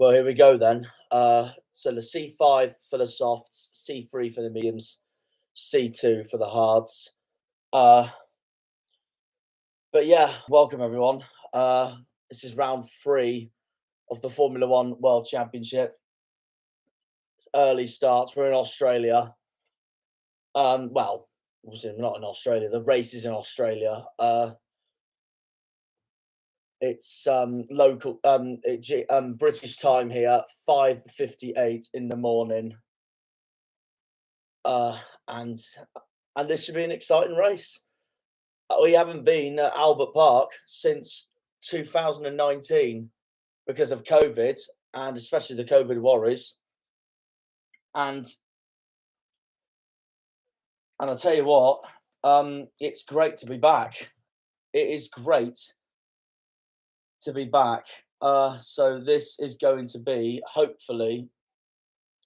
Well, here we go then. So the C5 for the softs, C3 for the mediums, C2 for the hards. But yeah, welcome everyone. This is round 3 of the Formula One World Championship. It's early starts. We're in Australia. Well, obviously not in Australia. The race is in Australia. It's local British time here, 5:58 in the morning. And this should be an exciting race. We haven't been at Albert Park since 2019 because of COVID, and especially the COVID worries. And I'll tell you what, it's great to be back. It is great to be back. So this is going to be, hopefully,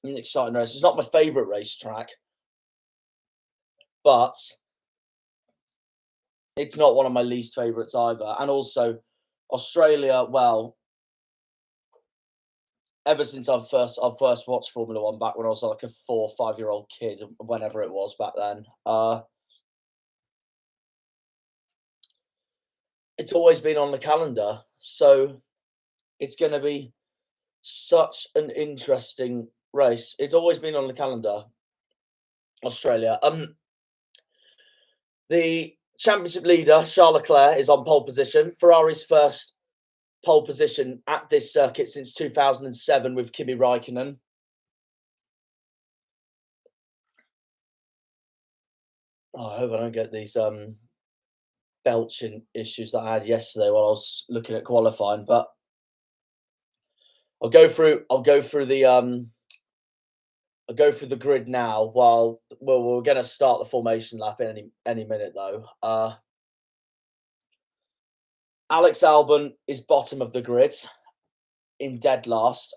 an exciting race. It's not my favourite racetrack, but it's not one of my least favourites either. And also, Australia, well, ever since I've first watched Formula One back when I was like a 4 or 5-year-old kid, whenever it was back then, it's always been on the calendar. So it's going to be such an interesting race. It's always been on the calendar, Australia. The championship leader, Charles Leclerc, is on pole position. Ferrari's first pole position at this circuit since 2007 with Kimi Raikkonen. Oh, I hope I don't get these belching issues that I had yesterday while I was looking at qualifying. But I'll go through the grid now. While we're going to start the formation lap in any minute though. Alex Alban is bottom of the grid in dead last,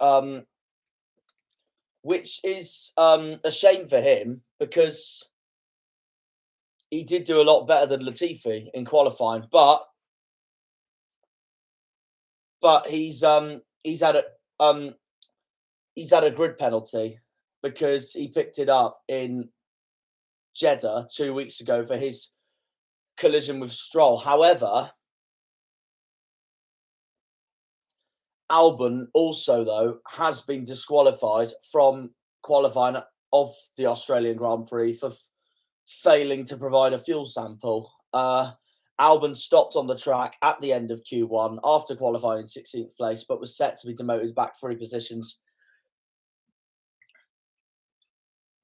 which is a shame for him because he did do a lot better than Latifi in qualifying, but he's had a grid penalty because he picked it up in Jeddah 2 weeks ago for his collision with Stroll. However, Alban also, though, has been disqualified from qualifying of the Australian Grand Prix for failing to provide a fuel sample. Alban stopped on the track at the end of Q1 after qualifying in 16th place, but was set to be demoted back 3 positions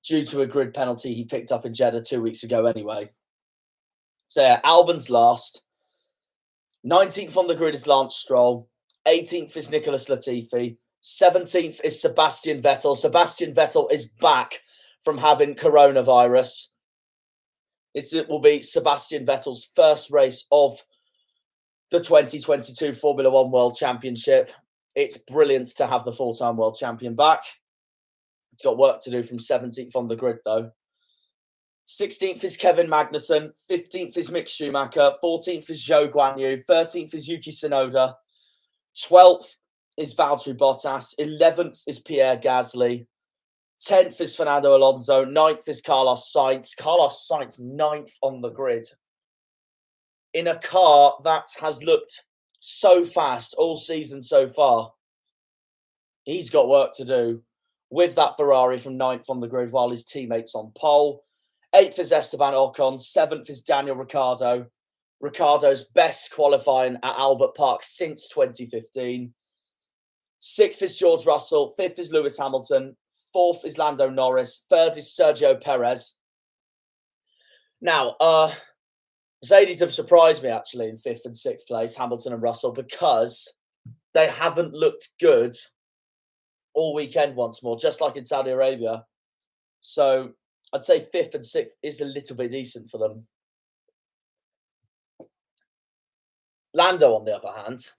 due to a grid penalty he picked up in Jeddah 2 weeks ago anyway. So yeah, Alban's last. 19th on the grid is Lance Stroll. 18th is Nicholas Latifi. 17th is Sebastian Vettel. Sebastian Vettel is back from having coronavirus. It will be Sebastian Vettel's first race of the 2022 Formula One World Championship. It's brilliant to have the 4-time world champion back. He's got work to do from 17th on the grid, though. 16th is Kevin Magnussen. 15th is Mick Schumacher. 14th is Zhou Guanyu. 13th is Yuki Tsunoda. 12th is Valtteri Bottas. 11th is Pierre Gasly. 10th is Fernando Alonso. 9th is Carlos Sainz. Carlos Sainz 9th on the grid. In a car that has looked so fast all season so far. He's got work to do with that Ferrari from 9th on the grid while his teammates on pole. 8th is Esteban Ocon. 7th is Daniel Ricciardo. Ricciardo's best qualifying at Albert Park since 2015. 6th is George Russell. 5th is Lewis Hamilton. 4th is Lando Norris. 3rd is Sergio Perez. Now, Mercedes have surprised me actually in 5th and 6th place, Hamilton and Russell, because they haven't looked good all weekend once more, just like in Saudi Arabia. So I'd say 5th and 6th is a little bit decent for them. Lando, on the other hand,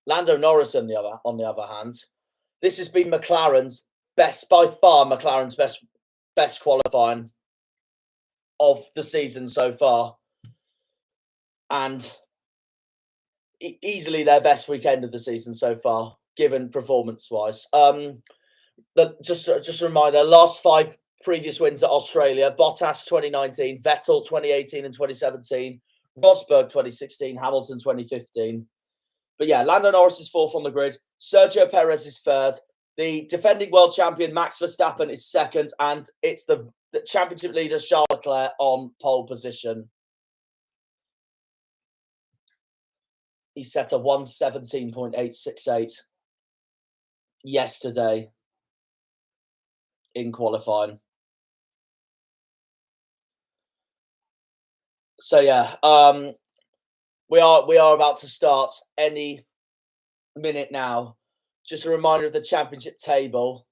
Lando Norris on the other hand, this has been McLaren's best, by far McLaren's best qualifying of the season so far, and easily their best weekend of the season so far, given performance-wise. Just a reminder, last 5 previous wins at Australia: Bottas 2019, Vettel 2018 and 2017, Rosberg 2016, Hamilton 2015. But yeah, Lando Norris is 4th on the grid. Sergio Perez is 3rd. The defending world champion Max Verstappen is 2nd, and it's the championship leader Charles Leclerc on pole position. He set a 1:17.868 yesterday in qualifying. So yeah, we are about to start any minute now. Just a reminder of the championship table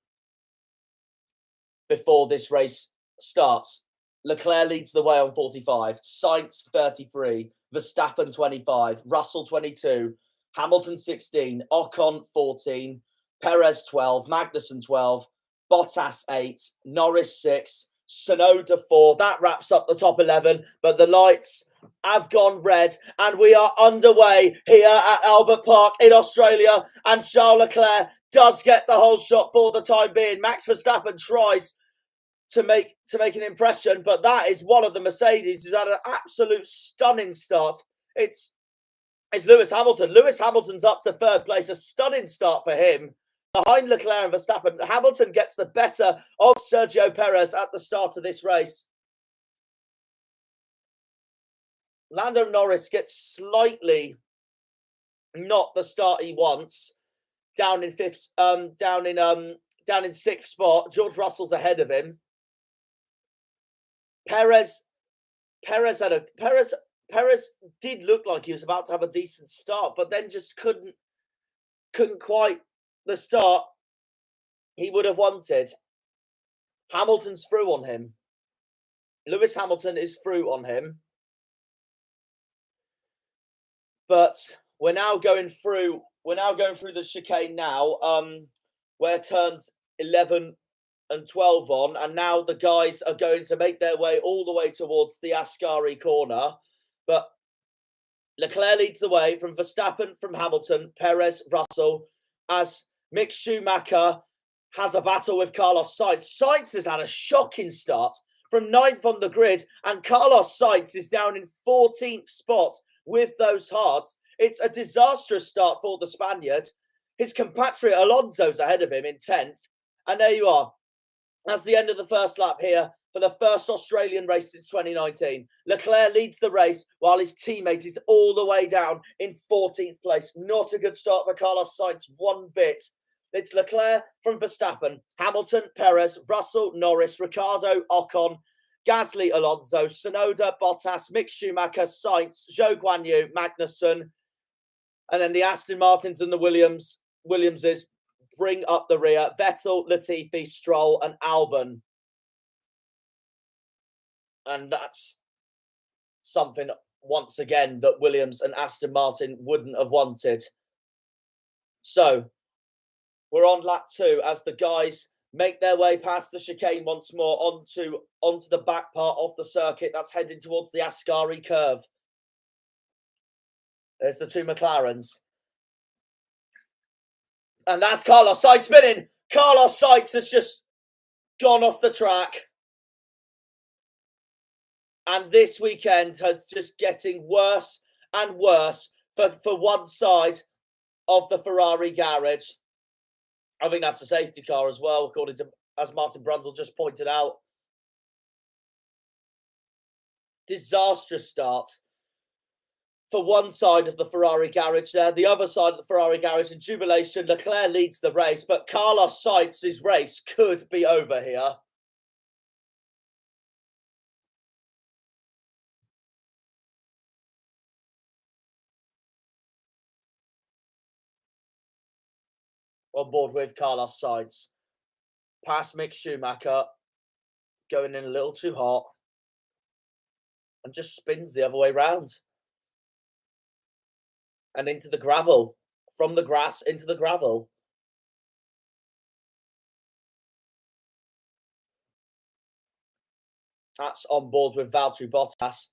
before this race starts. Leclerc leads the way on 45, Sainz 33, Verstappen 25, Russell 22, Hamilton 16, Ocon 14, Perez 12, Magnussen 12, Bottas 8, Norris 6, Tsunoda 4. That wraps up the top 11, but the lights have gone red and we are underway here at Albert Park in Australia, and Charles Leclerc does get the whole shot for the time being. Max Verstappen tries to make an impression, but that is one of the Mercedes who's had an absolute stunning start. It's Lewis Hamilton. Lewis Hamilton's up to 3rd place, a stunning start for him. Behind Leclerc and Verstappen, Hamilton gets the better of Sergio Perez at the start of this race. Lando Norris gets slightly not the start he wants, down in 6th spot. George Russell's ahead of him. Perez did look like he was about to have a decent start, but then just couldn't quite the start he would have wanted. Hamilton's through on him. Lewis Hamilton is through on him. But we're now going through the chicane now, where turns 11 and 12 on, and now the guys are going to make their way all the way towards the Ascari corner. But Leclerc leads the way from Verstappen, from Hamilton, Perez, Russell, as Mick Schumacher has a battle with Carlos Sainz. Sainz has had a shocking start from 9th on the grid, and Carlos Sainz is down in 14th spot with those hards. It's a disastrous start for the Spaniard. His compatriot Alonso's ahead of him in 10th. And there you are. That's the end of the first lap here for the first Australian race since 2019. Leclerc leads the race while his teammate is all the way down in 14th place. Not a good start for Carlos Sainz one bit. It's Leclerc from Verstappen, Hamilton, Perez, Russell, Norris, Ricciardo, Ocon, Gasly, Alonso, Tsunoda, Bottas, Mick Schumacher, Sainz, Zhou Guanyu, Magnussen, and then the Aston Martins and the Williamses bring up the rear. Vettel, Latifi, Stroll, and Alban. And that's something, once again, that Williams and Aston Martin wouldn't have wanted. So, we're on lap 2 as the guys make their way past the chicane once more onto the back part of the circuit that's heading towards the Ascari curve. There's the 2 McLarens. And that's Carlos Sainz spinning. Carlos Sainz has just gone off the track. And this weekend has just getting worse and worse for one side of the Ferrari garage. I think that's a safety car as well, according to, as Martin Brundle just pointed out. Disastrous start for one side of the Ferrari garage there. The other side of the Ferrari garage in jubilation. Leclerc leads the race, but Carlos Sainz's race could be over here. On board with Carlos Sainz. Past Mick Schumacher. Going in a little too hot. And just spins the other way round. And into the gravel. From the grass into the gravel. That's on board with Valtteri Bottas.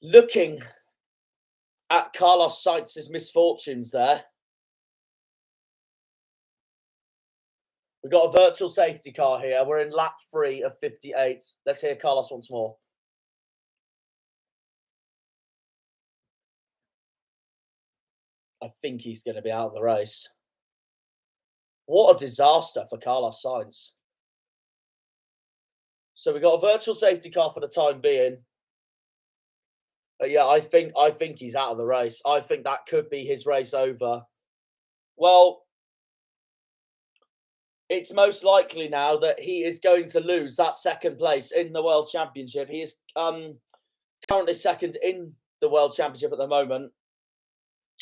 Looking at Carlos Sainz's misfortunes there. We've got a virtual safety car here. We're in lap 3 of 58. Let's hear Carlos once more. I think he's going to be out of the race. What a disaster for Carlos Sainz. So we got a virtual safety car for the time being. But yeah, I think he's out of the race. I think that could be his race over. Well, it's most likely now that he is going to lose that second place in the World Championship. He is currently second in the World Championship at the moment.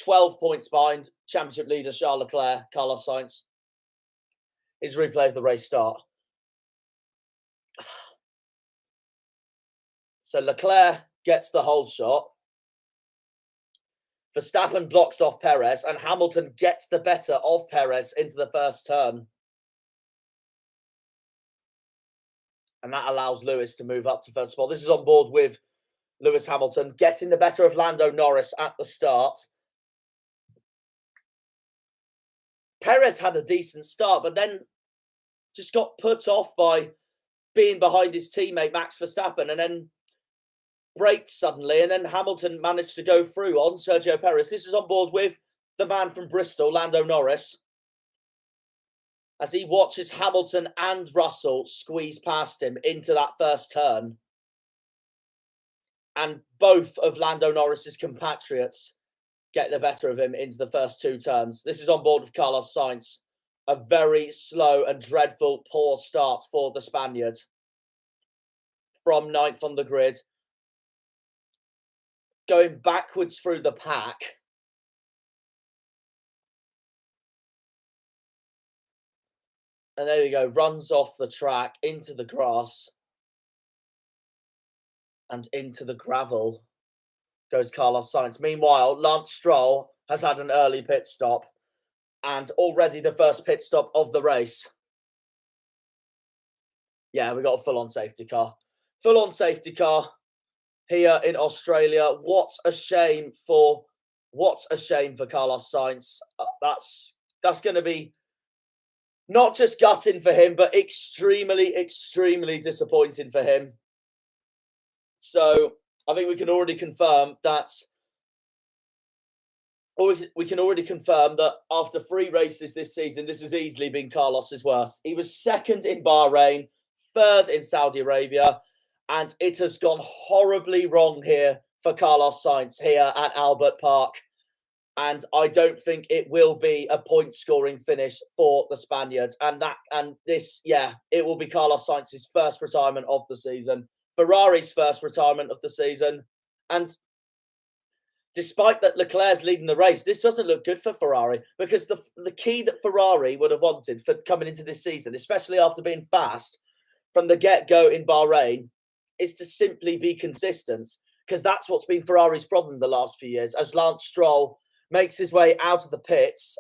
12 points behind championship leader Charles Leclerc. Carlos Sainz. Is replay of the race start. So Leclerc gets the whole shot. Verstappen blocks off Perez, and Hamilton gets the better of Perez into the first turn. And that allows Lewis to move up to first spot. This is on board with Lewis Hamilton, getting the better of Lando Norris at the start. Perez had a decent start, but then just got put off by being behind his teammate Max Verstappen, and then braked suddenly, and then Hamilton managed to go through on Sergio Perez. This is on board with the man from Bristol, Lando Norris, as he watches Hamilton and Russell squeeze past him into that first turn. And both of Lando Norris's compatriots get the better of him into the first two turns. This is on board with Carlos Sainz. A very slow and dreadful, poor start for the Spaniard. From ninth on the grid. Going backwards through the pack. And there we go. Runs off the track into the grass. And into the gravel goes Carlos Sainz. Meanwhile, Lance Stroll has had an early pit stop. And already the first pit stop of the race. Yeah, we got a full-on safety car. Full-on safety car here in Australia. What a shame for Carlos Sainz. That's going to be not just gutting for him, but extremely, extremely disappointing for him. So I think we can already confirm that. We can already confirm that after 3 races this season, this has easily been Carlos's worst. He was second in Bahrain, third in Saudi Arabia, and it has gone horribly wrong here for Carlos Sainz here at Albert Park. And I don't think it will be a point-scoring finish for the Spaniards. And it will be Carlos Sainz's first retirement of the season, Ferrari's first retirement of the season, and despite that Leclerc's leading the race, this doesn't look good for Ferrari, because the key that Ferrari would have wanted for coming into this season, especially after being fast from the get-go in Bahrain, is to simply be consistent, because that's what's been Ferrari's problem the last few years, as Lance Stroll makes his way out of the pits.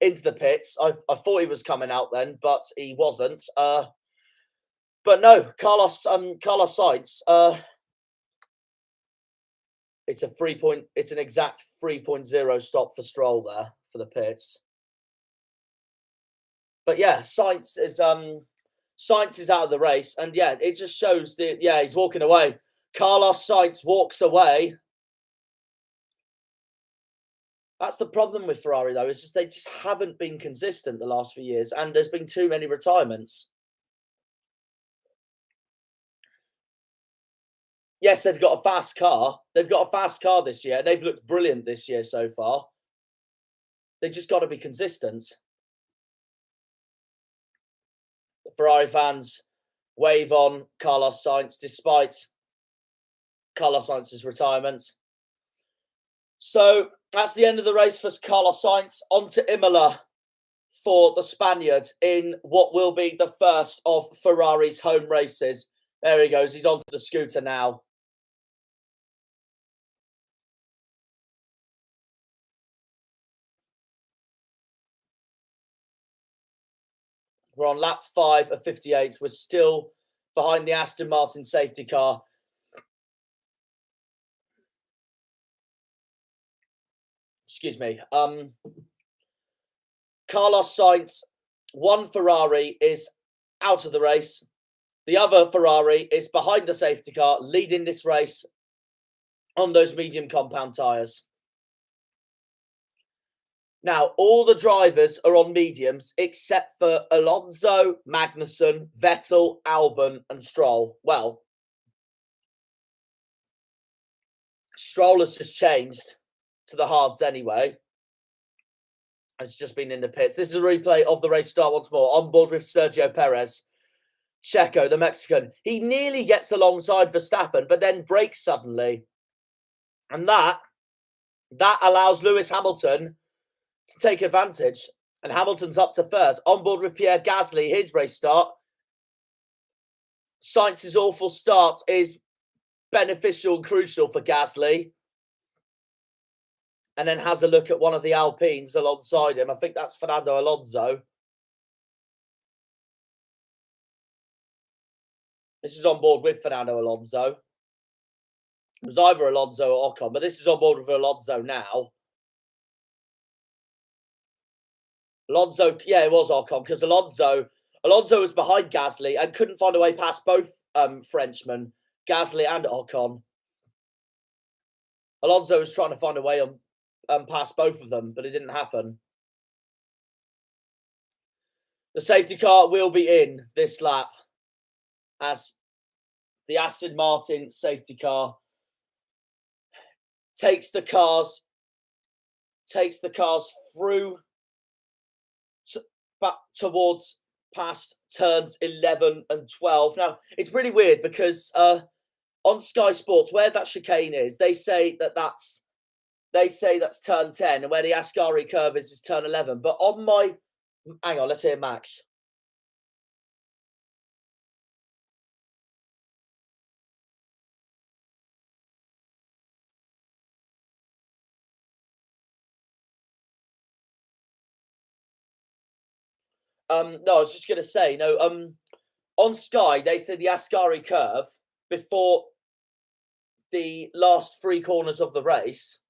Into the pits. I thought he was coming out then, but he wasn't. But no, Carlos Sainz. It's an exact 3.0 stop for Stroll there for the pits. But yeah, Sainz is out of the race, and yeah, it just shows that he's walking away. Carlos Sainz walks away. That's the problem with Ferrari, though, is just they just haven't been consistent the last few years, and there's been too many retirements. Yes, they've got a fast car. They've got a fast car this year. They've looked brilliant this year so far. They just got to be consistent. The Ferrari fans wave on Carlos Sainz despite Carlos Sainz's retirement. So that's the end of the race for Carlos Sainz. On to Imola for the Spaniards in what will be the first of Ferrari's home races. There he goes. He's onto the scooter now. We're on lap 5 of 58. We're still behind the Aston Martin safety car. Excuse me. Carlos Sainz one Ferrari is out of the race. The other Ferrari is behind the safety car, leading this race on those medium compound tyres. Now, all the drivers are on mediums except for Alonso, Magnussen, Vettel, Alban and Stroll. Well, Stroll has just changed to the hards anyway. Has just been in the pits. This is a replay of the race start once more. On board with Sergio Perez. Checo, the Mexican. He nearly gets alongside Verstappen, but then brakes suddenly. And that allows Lewis Hamilton to take advantage. And Hamilton's up to third. On board with Pierre Gasly, his race start. Sainz's awful start is beneficial and crucial for Gasly. And then has a look at one of the Alpines alongside him. I think that's Fernando Alonso. This is on board with Fernando Alonso. It was either Alonso or Ocon, but this is on board with Alonso now. Alonso, yeah, it was Ocon, because Alonso was behind Gasly and couldn't find a way past both Frenchmen, Gasly and Ocon. Alonso was trying to find a way on past both of them, but it didn't happen. The safety car will be in this lap as the Aston Martin safety car takes the cars through back towards past turns 11 and 12. Now, it's pretty weird because on Sky Sports, where that chicane is, they say that's turn 10, and where the Ascari curve is turn 11. But on my... Hang on, let's hear Max. No, I was just going to say, on Sky, they said the Ascari curve before the last three corners of the race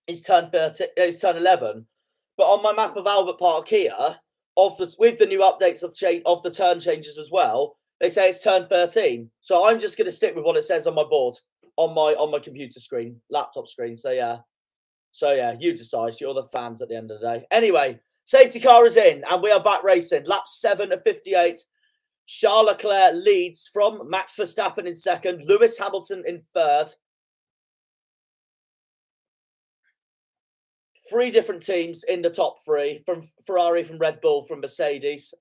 is turn 11. But on my map of Albert Park here, with the new updates of the turn changes as well, they say it's turn 13. So I'm just going to stick with what it says on my board, on my computer screen, laptop screen. So yeah, you decide. You're the fans at the end of the day. Anyway, safety car is in, and we are back racing. Lap 7 of 58. Charles Leclerc leads from Max Verstappen in second, Lewis Hamilton in third. Three different teams in the top three, from Ferrari, from Red Bull, from Mercedes.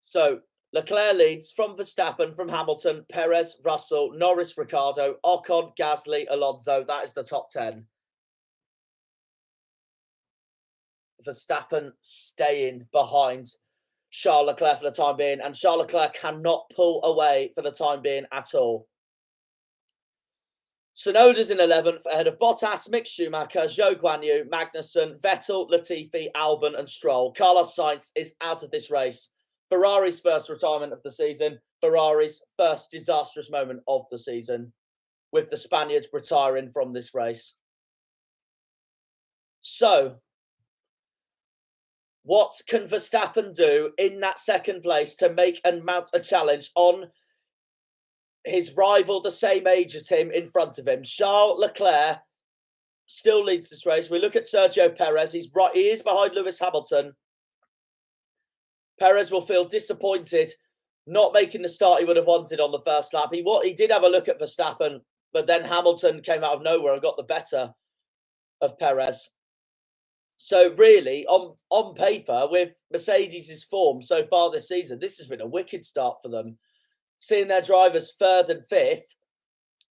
So Leclerc leads from Verstappen, from Hamilton, Perez, Russell, Norris, Ricciardo, Ocon, Gasly, Alonso. That is the top 10. Verstappen staying behind Charles Leclerc for the time being, and Charles Leclerc cannot pull away for the time being at all. Tsunoda's in 11th, ahead of Bottas, Mick Schumacher, Zhou Guanyu, Magnussen, Vettel, Latifi, Alban and Stroll. Carlos Sainz is out of this race. Ferrari's first retirement of the season. Ferrari's first disastrous moment of the season, with the Spaniards retiring from this race. So, what can Verstappen do in that second place to make and mount a challenge on his rival, the same age as him, in front of him? Charles Leclerc still leads this race. We look at Sergio Perez. He is behind Lewis Hamilton. Perez will feel disappointed not making the start he would have wanted on the first lap. He did have a look at Verstappen, but then Hamilton came out of nowhere and got the better of Perez. So really, on paper, with Mercedes' form so far this season, this has been a wicked start for them. Seeing their drivers third and fifth.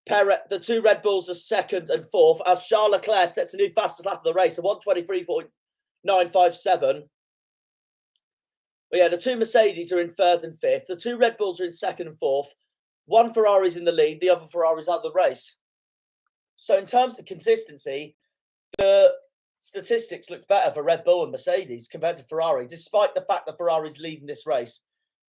The two Red Bulls are second and fourth, as Charles Leclerc sets a new fastest lap of the race, a 1:23.957. But yeah, the two Mercedes are in third and fifth. The two Red Bulls are in second and fourth. One Ferrari's in the lead, the other Ferrari's out of the race. So in terms of consistency, the statistics look better for Red Bull and Mercedes compared to Ferrari, despite the fact that Ferrari's leading this race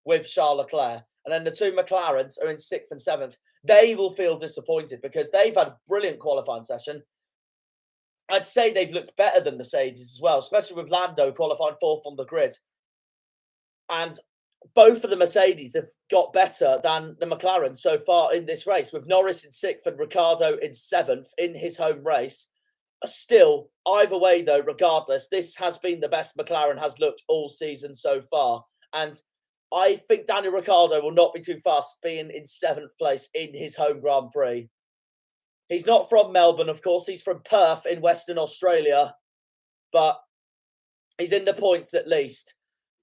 with Charles Leclerc. And then the two McLarens are in 6th and 7th. They will feel disappointed because they've had a brilliant qualifying session. I'd say they've looked better than Mercedes as well, especially with Lando qualifying 4th on the grid. And both of the Mercedes have got better than the McLaren so far in this race, with Norris in 6th and Ricciardo in 7th in his home race. Still, either way, though, regardless, this has been the best McLaren has looked all season so far. And I think Daniel Ricciardo will not be too fast being in 7th place in his home Grand Prix. He's not from Melbourne, of course. He's from Perth in Western Australia. But he's in the points at least.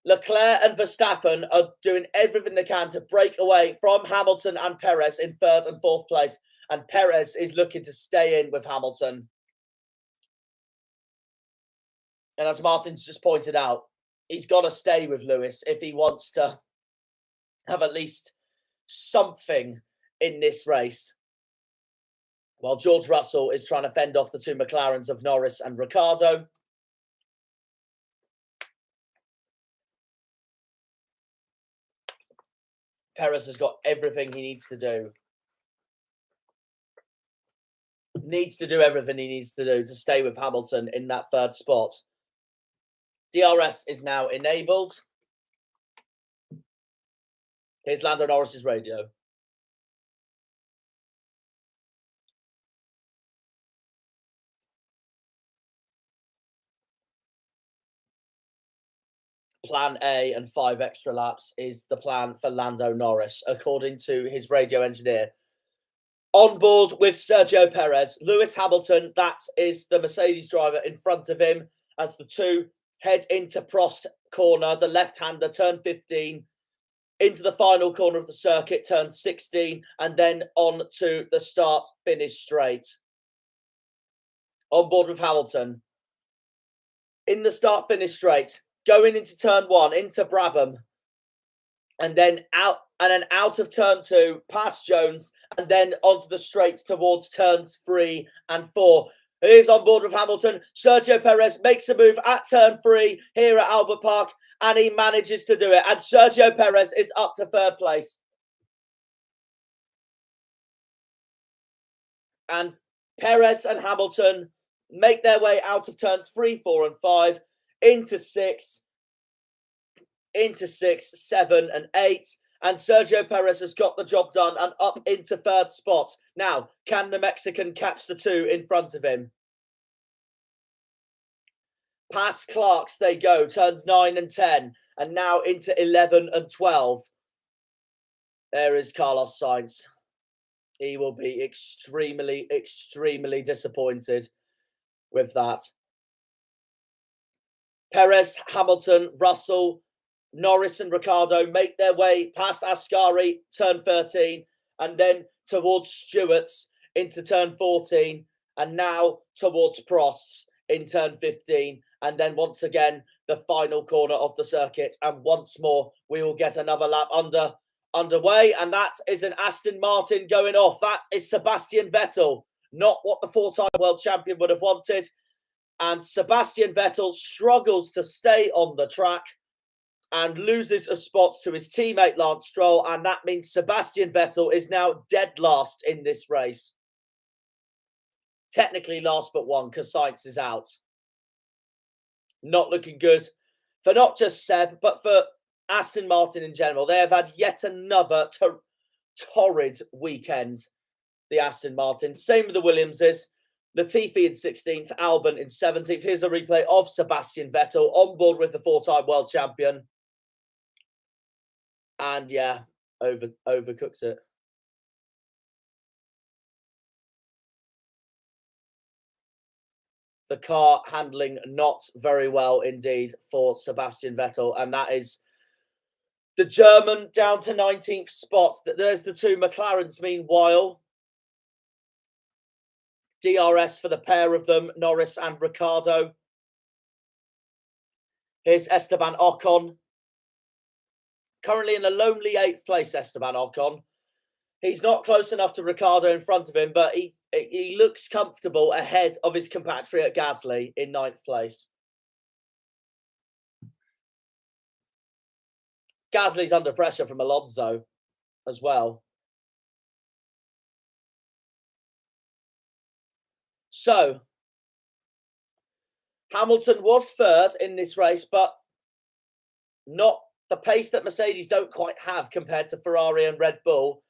Leclerc and Verstappen are doing everything they can to break away from Hamilton and Perez in 3rd and 4th place. And Perez is looking to stay in with Hamilton. And as Martin's just pointed out, he's got to stay with Lewis if he wants to have at least something in this race. While George Russell is trying to fend off the 2 McLarens of Norris and Ricciardo. Perez has got everything he needs to do. Needs to do everything he needs to do to stay with Hamilton in that 3rd spot. DRS is now enabled. Here's Lando Norris's radio. Plan A and 5 extra laps is the plan for Lando Norris, according to his radio engineer. On board with Sergio Perez, Lewis Hamilton, that is the Mercedes driver in front of him, as the 2 head into Prost corner, the left-hander, turn 15, into the final corner of the circuit, turn 16, and then on to the start-finish straight. On board with Hamilton. In the start-finish straight, going into turn 1, into Brabham, and then out of turn 2, past Jones, and then onto the straights towards turns 3 and 4. Here's on board with Hamilton. Sergio Perez makes a move at turn 3 here at Albert Park, and he manages to do it. And Sergio Perez is up to 3rd place. And Perez and Hamilton make their way out of turns 3, 4, and 5 into 6, 7, and 8. And Sergio Perez has got the job done and up into 3rd spot. Now, can the Mexican catch the 2 in front of him? Past Clark's they go, turns 9 and 10, and now into 11 and 12. There is Carlos Sainz. He will be extremely, extremely disappointed with that. Perez, Hamilton, Russell, Norris and Ricciardo make their way past Ascari, turn 13, and then towards Stewart's into turn 14, and now towards Prost's in turn 15, and then once again, the final corner of the circuit, and once more, we will get another lap underway, and that is an Aston Martin going off. That is Sebastian Vettel, not what the 4-time world champion would have wanted, and Sebastian Vettel struggles to stay on the track, and loses a spot to his teammate Lance Stroll, and that means Sebastian Vettel is now dead last in this race. Technically last but one, because Sainz is out. Not looking good for not just Seb, but for Aston Martin in general. They have had yet another torrid weekend, the Aston Martin. Same with the Williamses. Latifi in 16th, Alban in 17th. Here's a replay of Sebastian Vettel on board with the 4-time world champion. And yeah, overcooks it. The car handling not very well indeed for Sebastian Vettel. And that is the German down to 19th spot. There's the 2 McLarens meanwhile. DRS for the pair of them, Norris and Ricciardo. Here's Esteban Ocon. Currently in a lonely 8th place, Esteban Ocon. He's not close enough to Ricciardo in front of him, but he looks comfortable ahead of his compatriot Gasly in 9th place. Gasly's under pressure from Alonso as well. So, Hamilton was third in this race, but not the pace that Mercedes don't quite have compared to Ferrari and Red Bull.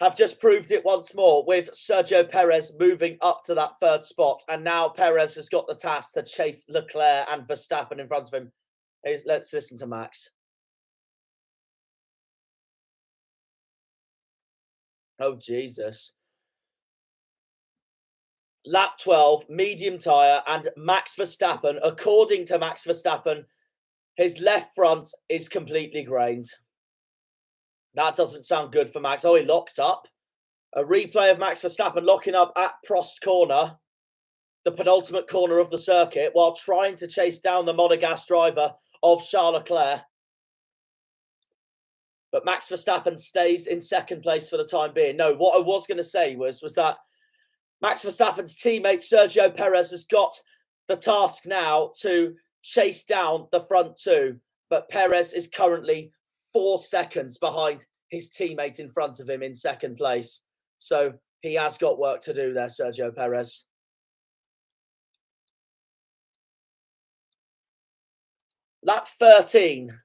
Have just proved it once more with Sergio Perez moving up to that third spot. And now Perez has got the task to chase Leclerc and Verstappen in front of him. Let's listen to Max. Oh, Jesus. Lap 12, medium tyre, and Max Verstappen, according to Max Verstappen, his left front is completely grained. That doesn't sound good for Max. Oh, he locks up. A replay of Max Verstappen locking up at Prost corner, the penultimate corner of the circuit, while trying to chase down the Monegasque driver of Charles Leclerc. But Max Verstappen stays in second place for the time being. No, what I was going to say was that Max Verstappen's teammate Sergio Perez has got the task now to chase down the front two. But Perez is currently 4 seconds behind his teammate in front of him in second place. So he has got work to do there, Sergio Perez. Lap 13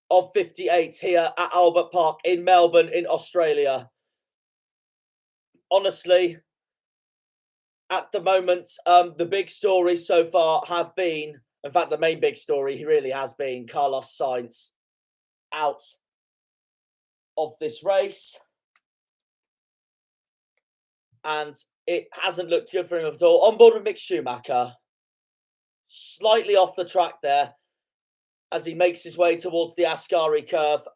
of 58 here at Albert Park in Melbourne in Australia. Honestly, at the moment, the big stories so far have been, in fact, the main big story really has been Carlos Sainz out of this race. And it hasn't looked good for him at all. On board with Mick Schumacher. Slightly off the track there as he makes his way towards the Ascari curve.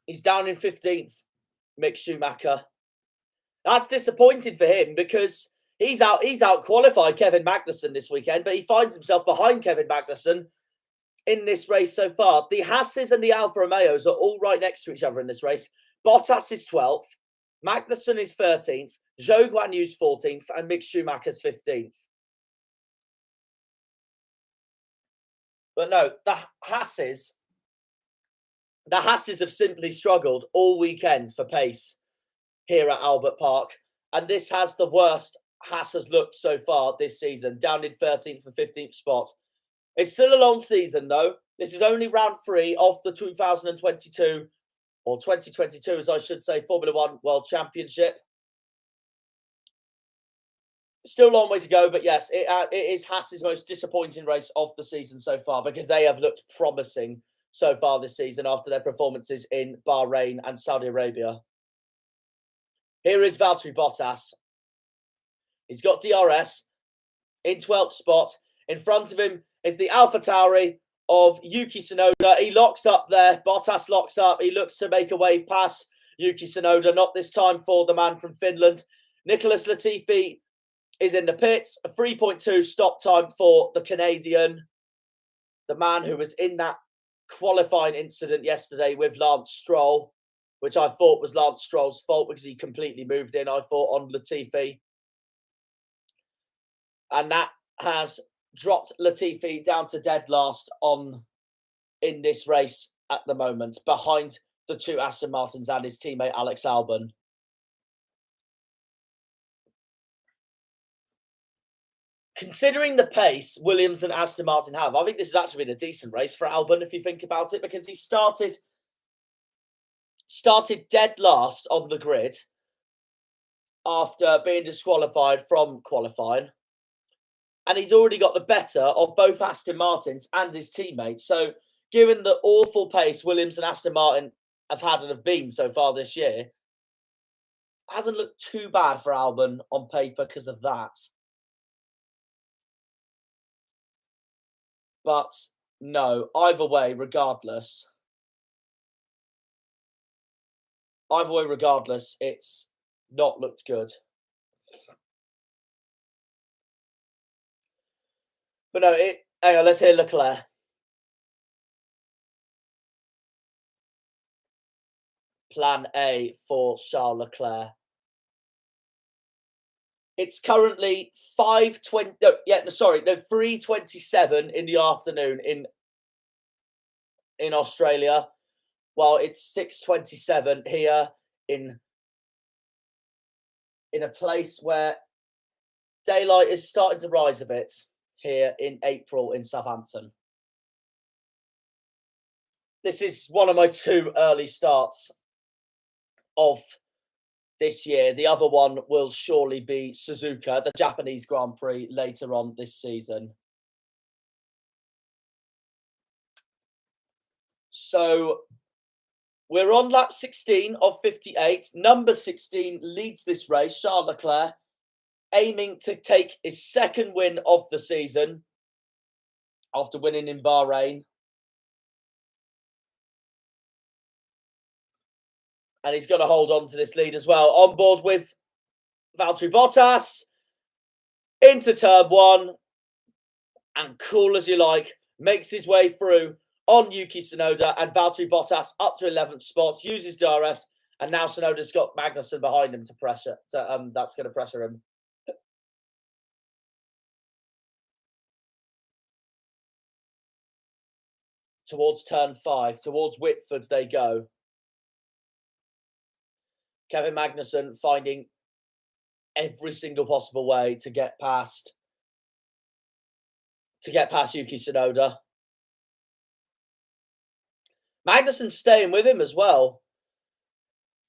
He's down in 15th, Mick Schumacher. That's disappointing for him because he's out qualified Kevin Magnussen this weekend, but he finds himself behind Kevin Magnussen in this race so far. The Haas's and the Alfa Romeos are all right next to each other in this race. Bottas is 12th, Magnussen is 13th, Zhou Guanyu's 14th, and Mick Schumacher's 15th. But no, the Haas's have simply struggled all weekend for pace here at Albert Park. And this has the worst Haas has looked so far this season, down in 13th and 15th spots. It's still a long season, though. This is only round 3 of the 2022, or 2022, as I should say, Formula One World Championship. Still a long way to go, but yes, it is Haas's most disappointing race of the season so far because they have looked promising so far this season after their performances in Bahrain and Saudi Arabia. Here is Valtteri Bottas. He's got DRS in 12th spot. In front of him is the AlphaTauri of Yuki Tsunoda. He locks up there. Bottas locks up. He looks to make a way past Yuki Tsunoda. Not this time for the man from Finland. Nicholas Latifi is in the pits. A 3.2 stop time for the Canadian. The man who was in that qualifying incident yesterday with Lance Stroll, which I thought was Lance Stroll's fault because he completely moved in, I thought, on Latifi. And that has dropped Latifi down to dead last in this race at the moment, behind the 2 Aston Martins and his teammate Alex Alban. Considering the pace Williams and Aston Martin have, I think this has actually been a decent race for Alban, if you think about it, because he started dead last on the grid after being disqualified from qualifying. And he's already got the better of both Aston Martins and his teammates. So given the awful pace Williams and Aston Martin have had and have been so far this year, it hasn't looked too bad for Alban on paper because of that. But no, either way, regardless, it's not looked good. But no, hang on, let's hear Leclerc. Plan A for Charles Leclerc. It's currently 3:27 in the afternoon in Australia, while it's 6:27 here in a place where Daylight is starting to rise a bit here in April in Southampton. This is one of my 2 early starts of this year. The other one will surely be Suzuka, the Japanese Grand Prix later on this season. So we're on lap 16 of 58. Number 16 leads this race, Charles Leclerc, aiming to take his 2nd win of the season after winning in Bahrain. And he's going to hold on to this lead as well. On board with Valtteri Bottas into turn 1. And cool as you like, makes his way through on Yuki Tsunoda, and Valtteri Bottas up to 11th spots, uses DRS, and now Tsunoda's got Magnussen behind him to pressure. That's going to pressure him. Towards turn 5, towards Whitford they go. Kevin Magnussen finding every single possible way to get past Yuki Tsunoda. Magnussen staying with him as well.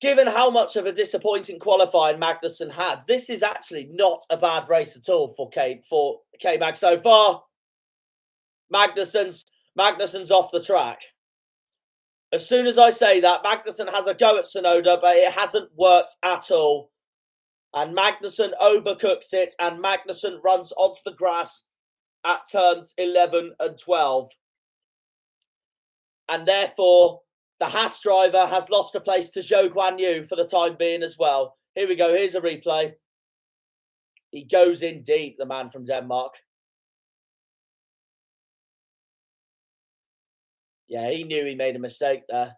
Given how much of a disappointing qualifying Magnussen had, this is actually not a bad race at all for K-Mag so far. Magnussen's off the track. As soon as I say that, Magnussen has a go at Tsunoda, but it hasn't worked at all. And Magnussen overcooks it, and Magnussen runs onto the grass at turns 11 and 12. And therefore, the Haas driver has lost a place to Zhou Guanyu for the time being as well. Here we go. Here's a replay. He goes in deep, the man from Denmark. Yeah, he knew he made a mistake there.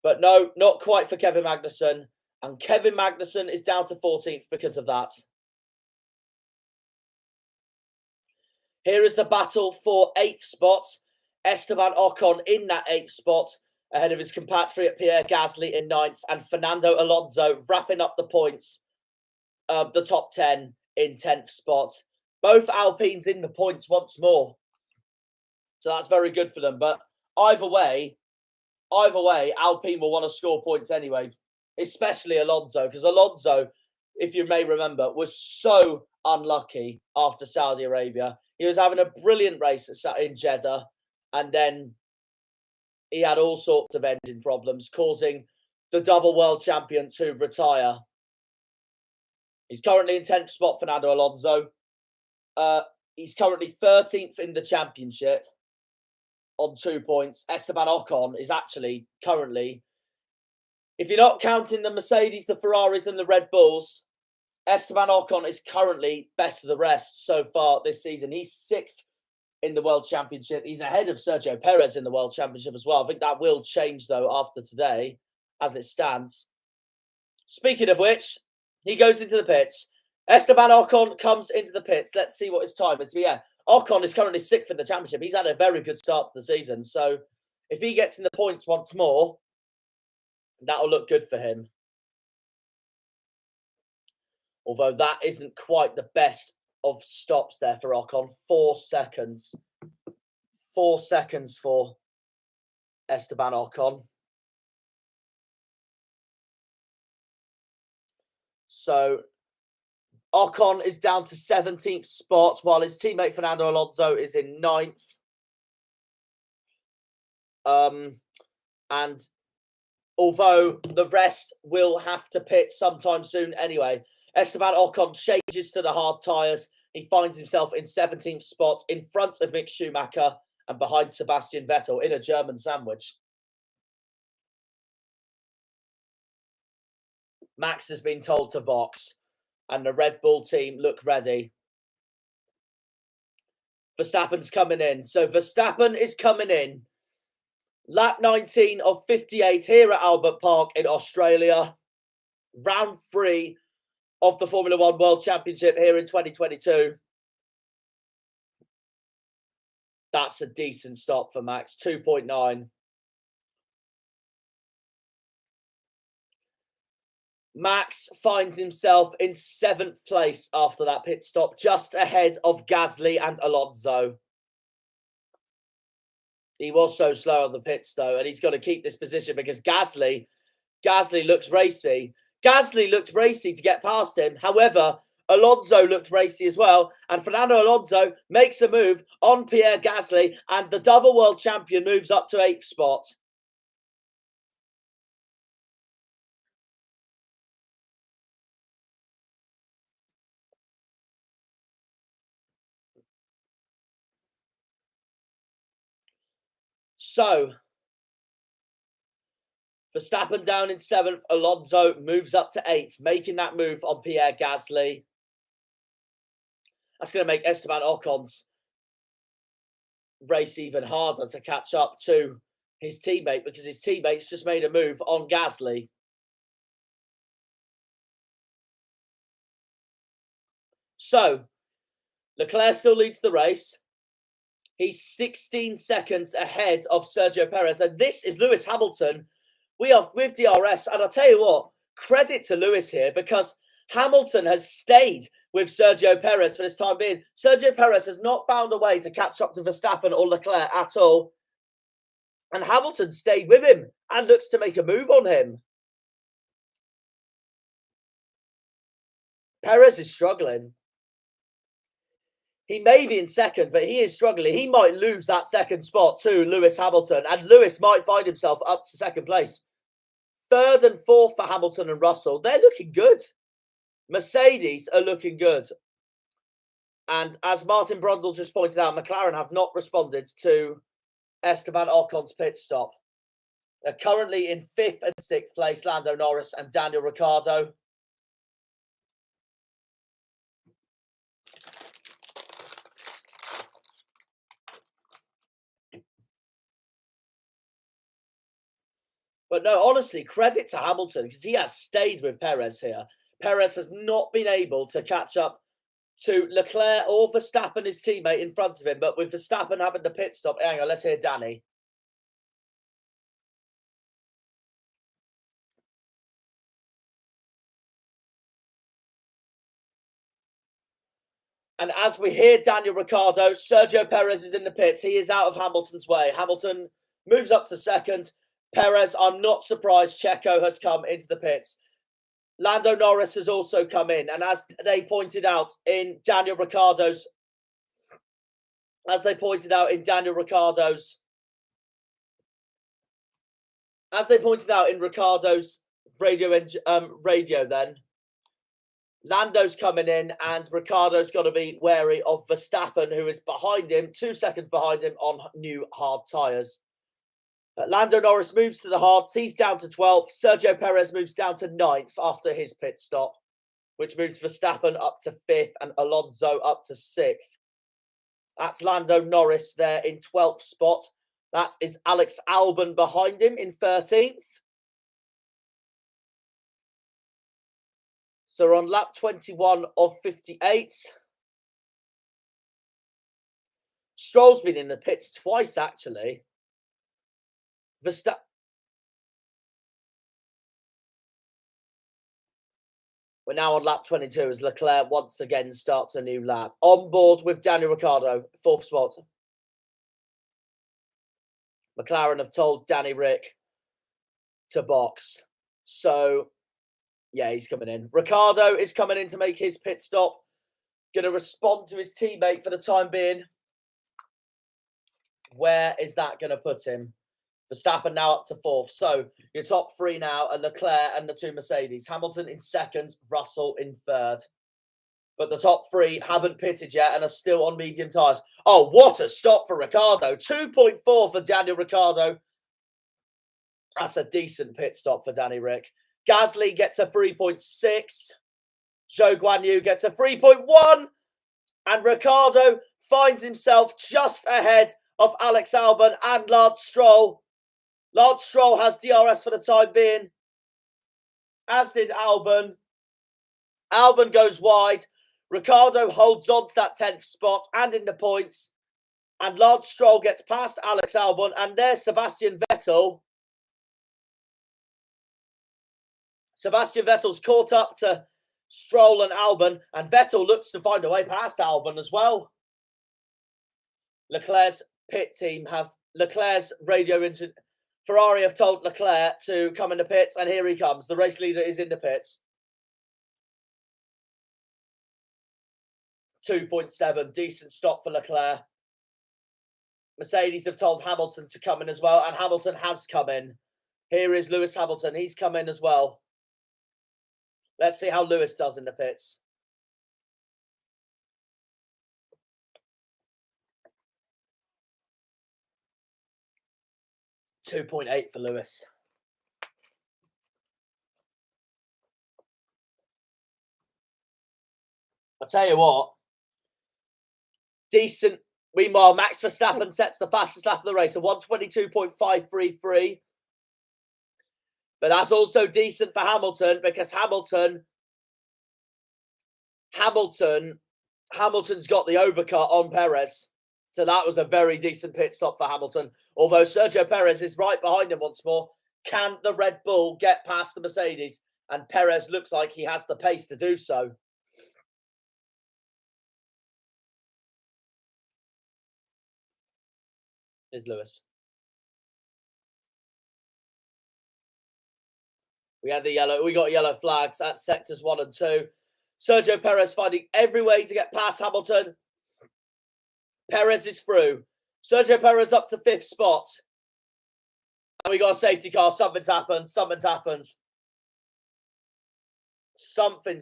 But no, not quite for Kevin Magnussen. And Kevin Magnussen is down to 14th because of that. Here is the battle for 8th spot. Esteban Ocon in that 8th spot, ahead of his compatriot Pierre Gasly in 9th, and Fernando Alonso wrapping up the points, the top 10 in 10th spot. Both Alpines in the points once more. So that's very good for them. But either way, Alpine will want to score points anyway, especially Alonso, because Alonso, if you may remember, was so unlucky after Saudi Arabia. He was having a brilliant race in Jeddah, and then he had all sorts of engine problems, causing the double world champion to retire. He's currently in 10th spot, Fernando Alonso. He's currently 13th in the championship on 2 points. Esteban Ocon is actually currently, if you're not counting the Mercedes, the Ferraris and the Red Bulls, Esteban Ocon is currently best of the rest so far this season. He's 6th in the World Championship. He's ahead of Sergio Perez in the World Championship as well. I think that will change, though, after today, as it stands. Speaking of which, he goes into the pits. Esteban Ocon comes into the pits. Let's see what his time is. But yeah, Ocon is currently 6th in the championship. He's had a very good start to the season. So if he gets in the points once more, that'll look good for him. Although that isn't quite the best of stops there for Ocon. 4 seconds. 4 seconds for Esteban Ocon. So Ocon is down to 17th spot, while his teammate Fernando Alonso is in 9th. And although the rest will have to pit sometime soon anyway, Esteban Ocon changes to the hard tyres. He finds himself in 17th spot in front of Mick Schumacher and behind Sebastian Vettel in a German sandwich. Max has been told to box, and the Red Bull team look ready. Verstappen's coming in. So Verstappen is coming in. Lap 19 of 58 here at Albert Park in Australia. Round 3 of the Formula One World Championship here in 2022. That's a decent stop for Max. 2.9. Max finds himself in 7th place after that pit stop, just ahead of Gasly and Alonso. He was so slow on the pits, though, and he's got to keep this position because Gasly looks racy. Gasly looked racy to get past him. However, Alonso looked racy as well, and Fernando Alonso makes a move on Pierre Gasly, and the double world champion moves up to 8th spot. So, Verstappen down in 7th, Alonso moves up to 8th, making that move on Pierre Gasly. That's going to make Esteban Ocon's race even harder to catch up to his teammate because his teammate's just made a move on Gasly. So, Leclerc still leads the race. He's 16 seconds ahead of Sergio Perez. And this is Lewis Hamilton. We are with DRS. And I'll tell you what, credit to Lewis here because Hamilton has stayed with Sergio Perez for this time being. Sergio Perez has not found a way to catch up to Verstappen or Leclerc at all. And Hamilton stayed with him and looks to make a move on him. Perez is struggling. He may be in 2nd, but he is struggling. He might lose that 2nd spot to Lewis Hamilton, and Lewis might find himself up to 2nd place. 3rd and 4th for Hamilton and Russell. They're looking good. Mercedes are looking good. And as Martin Brundle just pointed out, McLaren have not responded to Esteban Ocon's pit stop. They're currently in 5th and 6th place, Lando Norris and Daniel Ricciardo. But no, honestly, credit to Hamilton because he has stayed with Perez here. Perez has not been able to catch up to Leclerc or Verstappen, his teammate, in front of him. But with Verstappen having the pit stop, hang on, let's hear Danny. And as we hear Daniel Ricciardo, Sergio Perez is in the pits. He is out of Hamilton's way. Hamilton moves up to 2nd. Perez, I'm not surprised Checo has come into the pits. Lando Norris has also come in. And as they pointed out in Daniel Ricciardo's radio then, Lando's coming in and Ricciardo's got to be wary of Verstappen, who is behind him, 2 seconds behind him on new hard tyres. Lando Norris moves to the hards. He's down to 12th. Sergio Perez moves down to 9th after his pit stop, which moves Verstappen up to 5th and Alonso up to 6th. That's Lando Norris there in 12th spot. That is Alex Alban behind him in 13th. So we're on lap 21 of 58. Stroll's been in the pits twice, actually. We're now on lap 22 as Leclerc once again starts a new lap. On board with Daniel Ricciardo, 4th spot. McLaren have told Danny Rick to box. So, yeah, he's coming in. Ricciardo is coming in to make his pit stop. Going to respond to his teammate for the time being. Where is that going to put him? Verstappen now up to 4th. So your top 3 now are Leclerc and the 2 Mercedes. Hamilton in 2nd, Russell in 3rd. But the top 3 haven't pitted yet and are still on medium tyres. Oh, what a stop for Ricciardo. 2.4 for Daniel Ricciardo. That's a decent pit stop for Danny Rick. Gasly gets a 3.6. Zhou Guanyu gets a 3.1. And Ricciardo finds himself just ahead of Alex Alban and Lance Stroll. Lance Stroll has DRS for the time being, as did Alban. Alban goes wide. Ricciardo holds on to that 10th spot and in the points. And Lance Stroll gets past Alex Alban. And there's Sebastian Vettel. Sebastian Vettel's caught up to Stroll and Alban, and Vettel looks to find a way past Alban as well. Leclerc's pit team have Leclerc's radio engine. Ferrari have told Leclerc to come in the pits, and here he comes. The race leader is in the pits. 2.7, decent stop for Leclerc. Mercedes have told Hamilton to come in as well, and Hamilton has come in. Here is Lewis Hamilton. He's come in as well. Let's see how Lewis does in the pits. .8 for Lewis. I'll tell you what. Decent. Meanwhile, Max Verstappen sets the fastest lap of the race, a 122.533. But that's also decent for Hamilton because Hamilton's got the overcut on Perez. So that was a very decent pit stop for Hamilton. Although Sergio Perez is right behind him once more. Can the Red Bull get past the Mercedes? And Perez looks like he has the pace to do so. Is Lewis. We got yellow flags at sectors 1 and 2. Sergio Perez finding every way to get past Hamilton. Perez is through. Sergio Perez up to 5th spot. And we got a safety car. Something's happened. Something's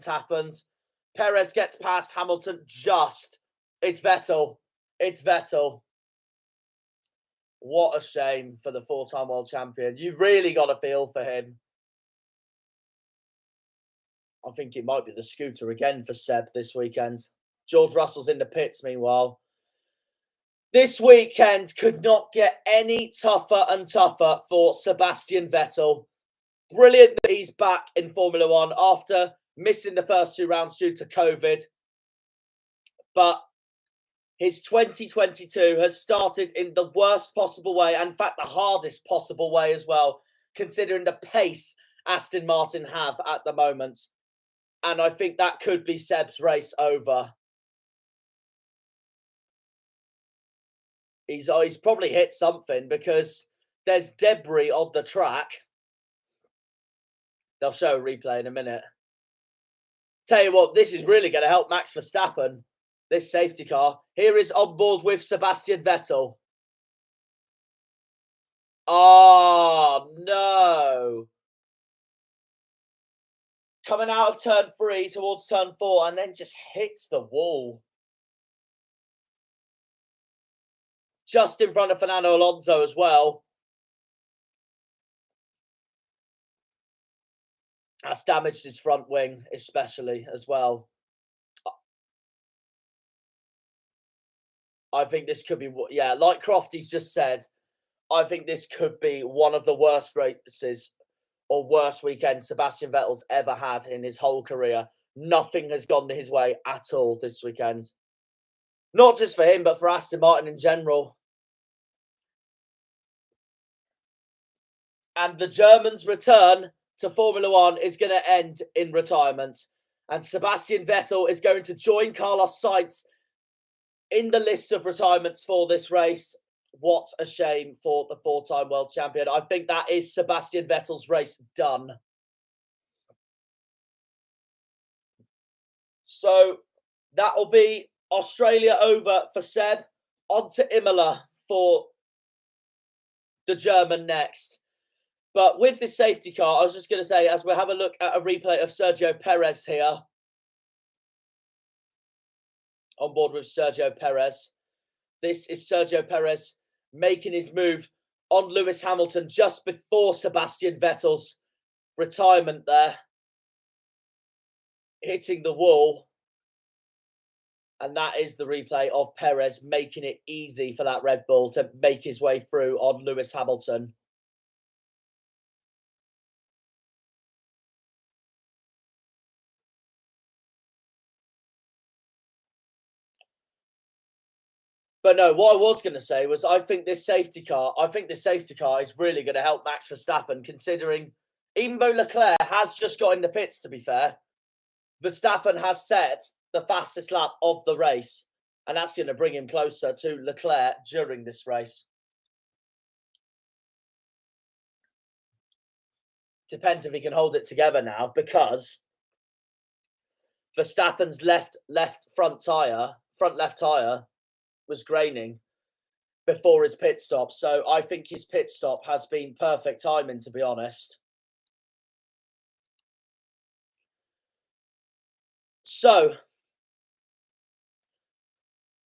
happened. Perez gets past Hamilton just. It's Vettel. What a shame for the 4-time world champion. You really got to feel for him. I think it might be the scooter again for Seb this weekend. George Russell's in the pits, meanwhile. This weekend could not get any tougher and tougher for Sebastian Vettel. Brilliant that he's back in Formula One after missing the first 2 rounds due to COVID. But his 2022 has started in the worst possible way, and in fact, the hardest possible way as well, considering the pace Aston Martin have at the moment. And I think that could be Seb's race over. He's probably hit something because there's debris on the track. They'll show a replay in a minute. Tell you what, this is really going to help Max Verstappen, this safety car. Here is on board with Sebastian Vettel. Oh, no. Coming out of turn 3 towards turn 4 and then just hits the wall. Just in front of Fernando Alonso as well. That's damaged his front wing, especially as well. I think this could be, yeah, like Crofty's just said, I think this could be one of the worst races or worst weekends Sebastian Vettel's ever had in his whole career. Nothing has gone his way at all this weekend. Not just for him, but for Aston Martin in general. And the German's return to Formula One is going to end in retirement. And Sebastian Vettel is going to join Carlos Sainz in the list of retirements for this race. What a shame for the 4-time world champion. I think that is Sebastian Vettel's race done. So that will be Australia over for Seb. On to Imola for the German next. But with this safety car, I was just going to say, as we'll have a look at a replay of Sergio Perez here. On board with Sergio Perez. This is Sergio Perez making his move on Lewis Hamilton just before Sebastian Vettel's retirement there. Hitting the wall. And that is the replay of Perez making it easy for that Red Bull to make his way through on Lewis Hamilton. But no, what I was going to say was I think this safety car is really going to help Max Verstappen, considering even though Leclerc has just got in the pits, to be fair, Verstappen has set the fastest lap of the race, and that's going to bring him closer to Leclerc during this race. Depends if he can hold it together now, because Verstappen's left front left tyre was graining before his pit stop. So I think his pit stop has been perfect timing, to be honest. So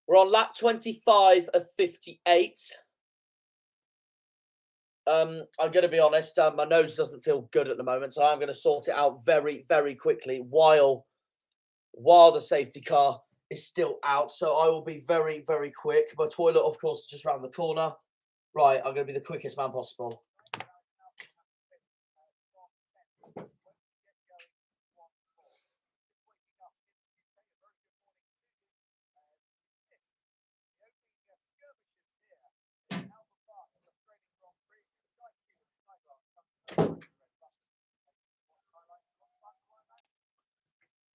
we're on lap 25 of 58. I'm going to be honest, my nose doesn't feel good at the moment, so I'm going to sort it out very, very quickly while the safety car is still out. So I will be very, very quick. My toilet, of course, is just around the corner. Right, I'm going to be the quickest man possible.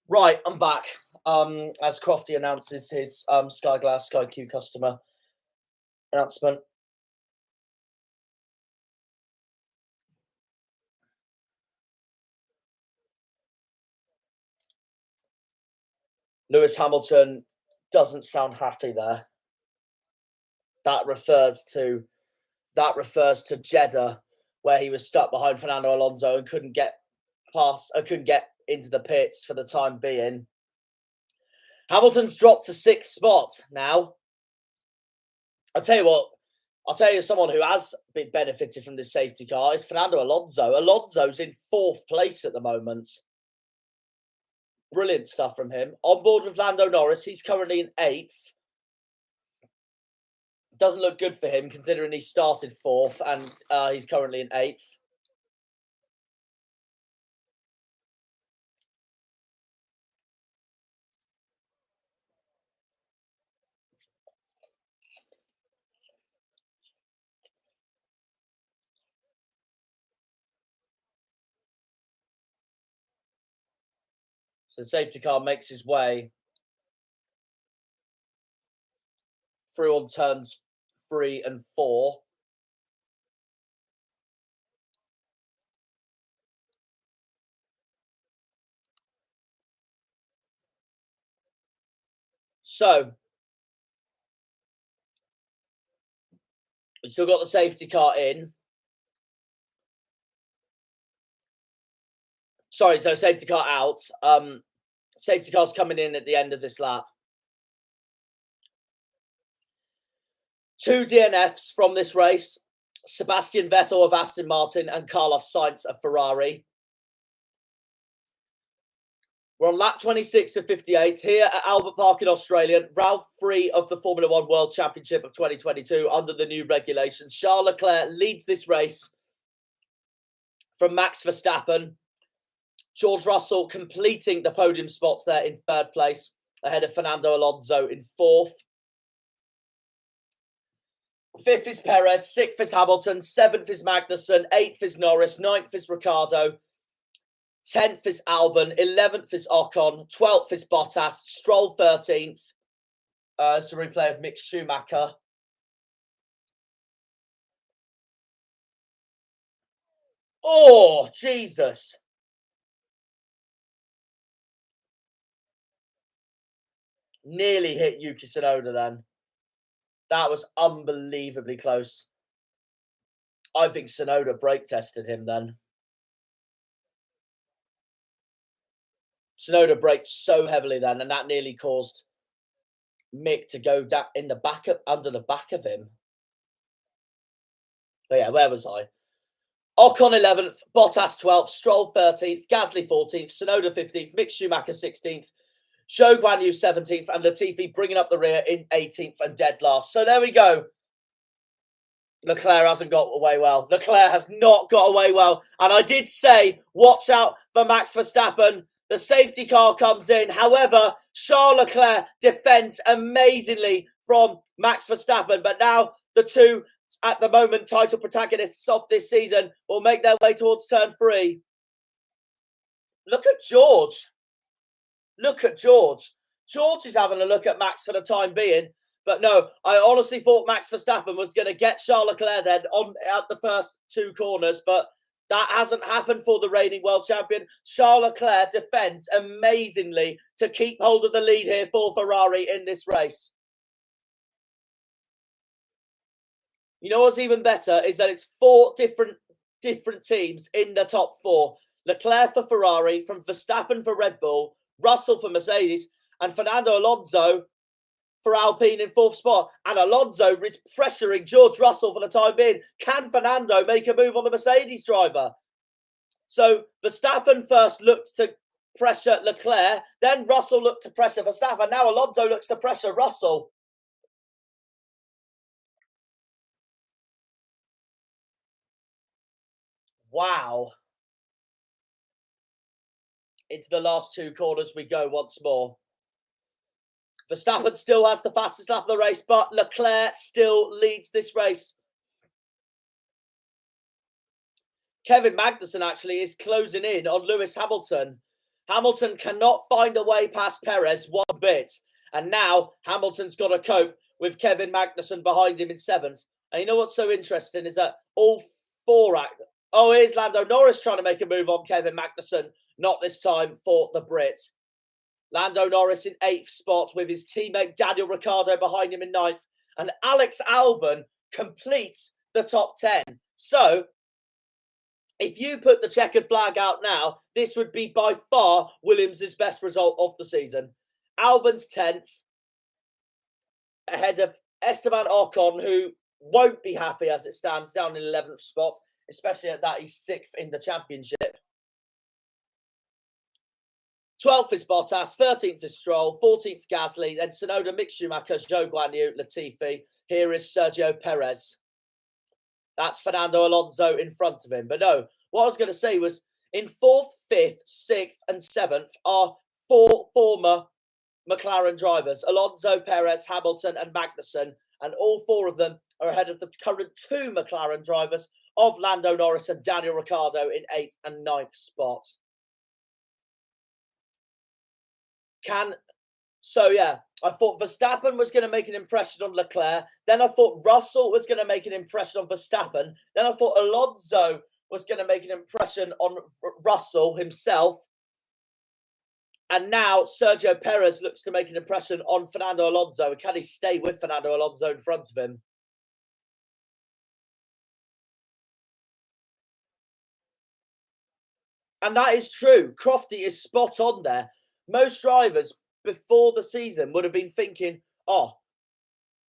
Right, I'm back. As Crofty announces his Sky Glass, Sky Q customer announcement. Lewis Hamilton doesn't sound happy there. That refers to Jeddah, where he was stuck behind Fernando Alonso and couldn't get into the pits for the time being. Hamilton's dropped to 6th spot now. I'll tell you someone who has been benefited from this safety car is Fernando Alonso. Alonso's in 4th place at the moment. Brilliant stuff from him. On board with Lando Norris, he's currently in 8th. Doesn't look good for him, considering he started 4th and he's currently in 8th. So the safety car makes his way through on turns 3 and 4. So we've still got the safety car in. Sorry, so safety car out. Safety car's coming in at the end of this lap. 2 DNFs from this race. Sebastian Vettel of Aston Martin and Carlos Sainz of Ferrari. We're on lap 26 of 58 here at Albert Park in Australia, round 3 of the Formula 1 World Championship of 2022 under the new regulations. Charles Leclerc leads this race from Max Verstappen. George Russell completing the podium spots there in 3rd place, ahead of Fernando Alonso in 4th. 5th is Perez, 6th is Hamilton, 7th is Magnussen, 8th is Norris, 9th is Ricciardo, 10th is Alban, 11th is Ocon, 12th is Bottas, Stroll 13th. It's a replay of Mick Schumacher. Oh, Jesus. Nearly hit Yuki Tsunoda then. That was unbelievably close. I think Tsunoda brake tested him then. Tsunoda braked so heavily then, and that nearly caused Mick to go down in the back under the back of him. But yeah, where was I? Ocon 11th, Bottas 12th, Stroll 13th, Gasly 14th, Tsunoda 15th, Mick Schumacher 16th, Zhou Guanyu 17th, and Latifi bringing up the rear in 18th and dead last. So there we go. Leclerc hasn't got away well. Leclerc has not got away well. And I did say, watch out for Max Verstappen. The safety car comes in. However, Charles Leclerc defends amazingly from Max Verstappen. But now the two at the moment title protagonists of this season, will make their way towards turn 3. Look at George. Look at George. George is having a look at Max for the time being. But no, I honestly thought Max Verstappen was going to get Charles Leclerc then at the first 2 corners. But that hasn't happened for the reigning world champion. Charles Leclerc defends amazingly to keep hold of the lead here for Ferrari in this race. You know what's even better is that it's 4 different teams in the top 4. Leclerc for Ferrari, from Verstappen for Red Bull, Russell for Mercedes, and Fernando Alonso for Alpine in 4th spot. And Alonso is pressuring George Russell for the time being. Can Fernando make a move on the Mercedes driver? So Verstappen first looked to pressure Leclerc, then Russell looked to pressure Verstappen. Now Alonso looks to pressure Russell. Wow. Into the last 2 corners we go once more. Verstappen still has the fastest lap of the race, but Leclerc still leads this race. Kevin Magnussen actually is closing in on Lewis Hamilton. Hamilton cannot find a way past Perez one bit. And now Hamilton's got to cope with Kevin Magnussen behind him in 7th. And you know what's so interesting is that all 4... Oh, here's Lando Norris trying to make a move on Kevin Magnussen. Not this time for the Brits. Lando Norris in 8th spot with his teammate Daniel Ricciardo behind him in 9th. And Alex Albon completes the top 10. So, if you put the checkered flag out now, this would be by far Williams' best result of the season. Albon's 10th, ahead of Esteban Ocon, who won't be happy as it stands, down in 11th spot, especially at that he's 6th in the championship. 12th is Bottas, 13th is Stroll, 14th Gasly, then Tsunoda, Mick Schumacher, Zhou Guanyu, Latifi. Here is Sergio Perez. That's Fernando Alonso in front of him. But no, what I was going to say was in 4th, 5th, 6th and 7th are 4 former McLaren drivers. Alonso, Perez, Hamilton and Magnussen. And all 4 of them are ahead of the current 2 McLaren drivers of Lando Norris and Daniel Ricciardo in 8th and 9th spots. So, yeah, I thought Verstappen was going to make an impression on Leclerc. Then I thought Russell was going to make an impression on Verstappen. Then I thought Alonso was going to make an impression on Russell himself. And now Sergio Perez looks to make an impression on Fernando Alonso. And can he stay with Fernando Alonso in front of him? And that is true. Crofty is spot on there. Most drivers before the season would have been thinking, oh,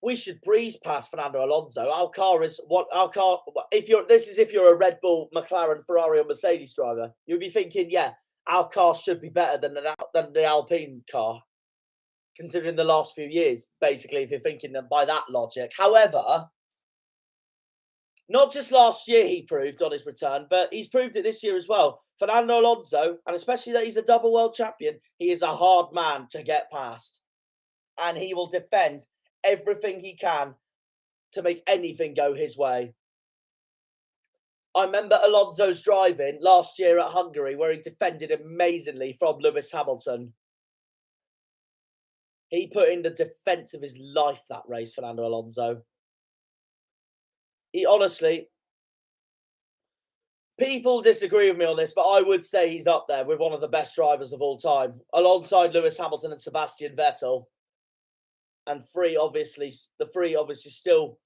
we should breeze past Fernando Alonso. Our car is what our car. If you're a Red Bull, McLaren, Ferrari, or Mercedes driver, you'd be thinking, yeah, our car should be better than the Alpine car, considering the last few years. Basically, if you're thinking that by that logic. However, not just last year he proved on his return, but he's proved it this year as well. Fernando Alonso, and especially that he's a double world champion, he is a hard man to get past. And he will defend everything he can to make anything go his way. I remember Alonso's driving last year at Hungary where he defended amazingly from Lewis Hamilton. He put in the defence of his life that race, Fernando Alonso. He honestly... People disagree with me on this, but I would say he's up there with one of the best drivers of all time, alongside Lewis Hamilton and Sebastian Vettel. And the three obviously still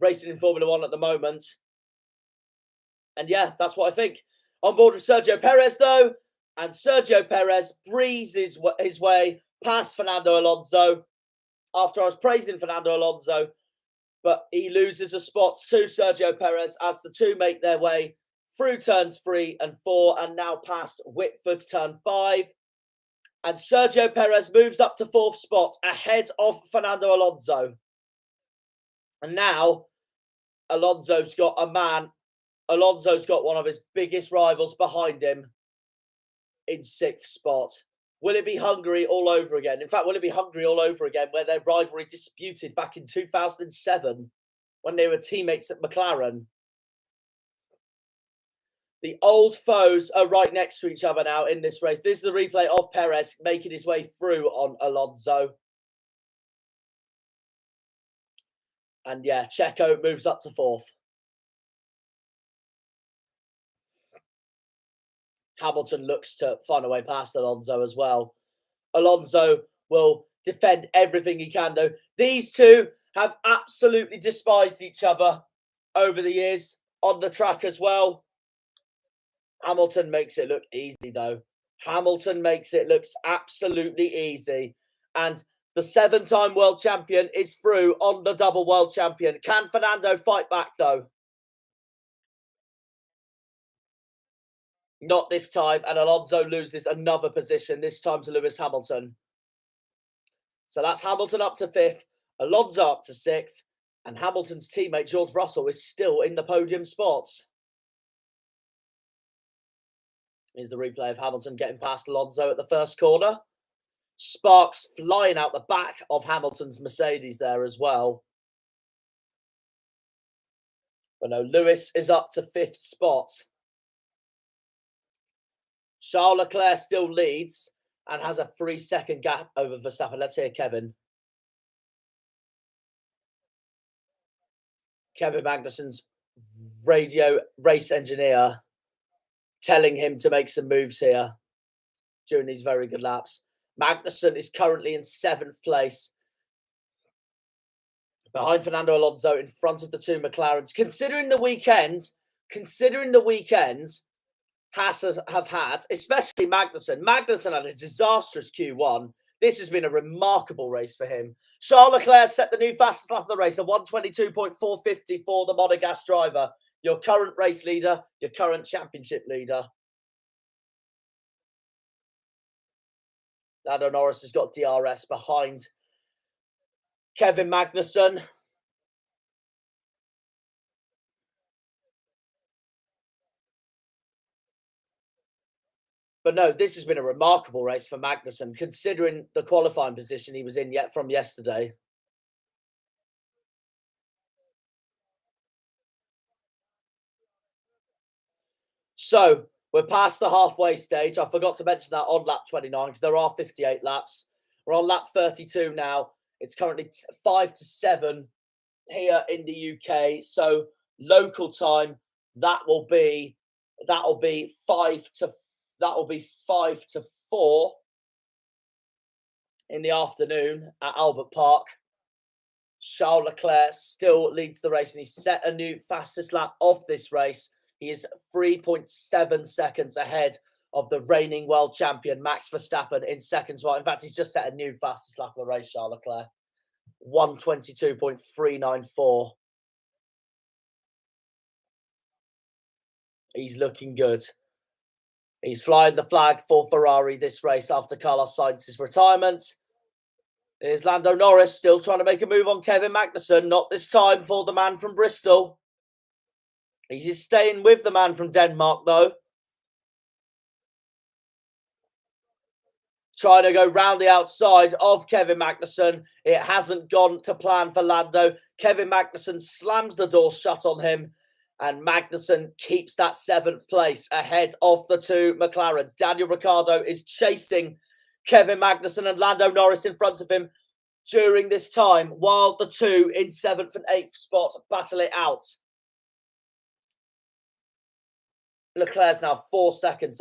racing in Formula One at the moment. And yeah, that's what I think. On board with Sergio Perez, though, and Sergio Perez breezes his way past Fernando Alonso. After I was praising Fernando Alonso, but he loses a spot to Sergio Perez as the two make their way through turns 3 and 4 and now past Whitford's turn 5. And Sergio Perez moves up to 4th spot ahead of Fernando Alonso. And now Alonso's got one of his biggest rivals behind him in 6th spot. Will it be Hungary all over again? In fact, will it be Hungary all over again where their rivalry disputed back in 2007? when they were teammates at McLaren. The old foes are right next to each other now in this race. This is the replay of Perez making his way through on Alonso. And yeah, Checo moves up to 4th. Hamilton looks to find a way past Alonso as well. Alonso will defend everything he can do. These two have absolutely despised each other over the years on the track as well. Hamilton makes it look easy, though. Hamilton makes it look absolutely easy. And the 7-time world champion is through on the double world champion. Can Fernando fight back, though? Not this time, and Alonso loses another position, this time to Lewis Hamilton. So that's Hamilton up to 5th, Alonso up to 6th, and Hamilton's teammate George Russell is still in the podium spots. Here's the replay of Hamilton getting past Alonso at the first corner. Sparks flying out the back of Hamilton's Mercedes there as well. But no, Lewis is up to 5th spot. Charles Leclerc still leads and has a 3-second gap over Verstappen. Let's hear Kevin. Kevin Magnussen's radio race engineer telling him to make some moves here during these very good laps. Magnussen is currently in 7th place, behind Fernando Alonso, in front of the 2 McLarens. Considering the weekends Haas have had, especially Magnussen. Magnussen had a disastrous Q1. This has been a remarkable race for him. Charles Leclerc set the new fastest lap of the race, a 1:22.450 for the Monegasque driver. Your current race leader, your current championship leader. Lando Norris has got DRS behind Kevin Magnussen. But no, this has been a remarkable race for Magnussen, considering the qualifying position he was in yet from yesterday. So we're past the halfway stage. I forgot to mention that on lap 29 because there are 58 laps. We're on lap 32 now. It's currently 5-7 here in the UK. So local time, that will be 5 to 4 in the afternoon at Albert Park. Charles Leclerc still leads the race and he's set a new fastest lap of this race. He is 3.7 seconds ahead of the reigning world champion, Max Verstappen, in second spot. In fact, he's just set a new fastest lap of the race, Charles Leclerc. 1:22.394. He's looking good. He's flying the flag for Ferrari this race after Carlos Sainz's retirement. There's Lando Norris still trying to make a move on Kevin Magnussen. Not this time for the man from Bristol. He's staying with the man from Denmark, though. Trying to go round the outside of Kevin Magnussen. It hasn't gone to plan for Lando. Kevin Magnussen slams the door shut on him. And Magnussen keeps that 7th place ahead of the 2 McLarens. Daniel Ricciardo is chasing Kevin Magnussen and Lando Norris in front of him during this time, while the 2 in 7th and 8th spots battle it out. Leclerc's now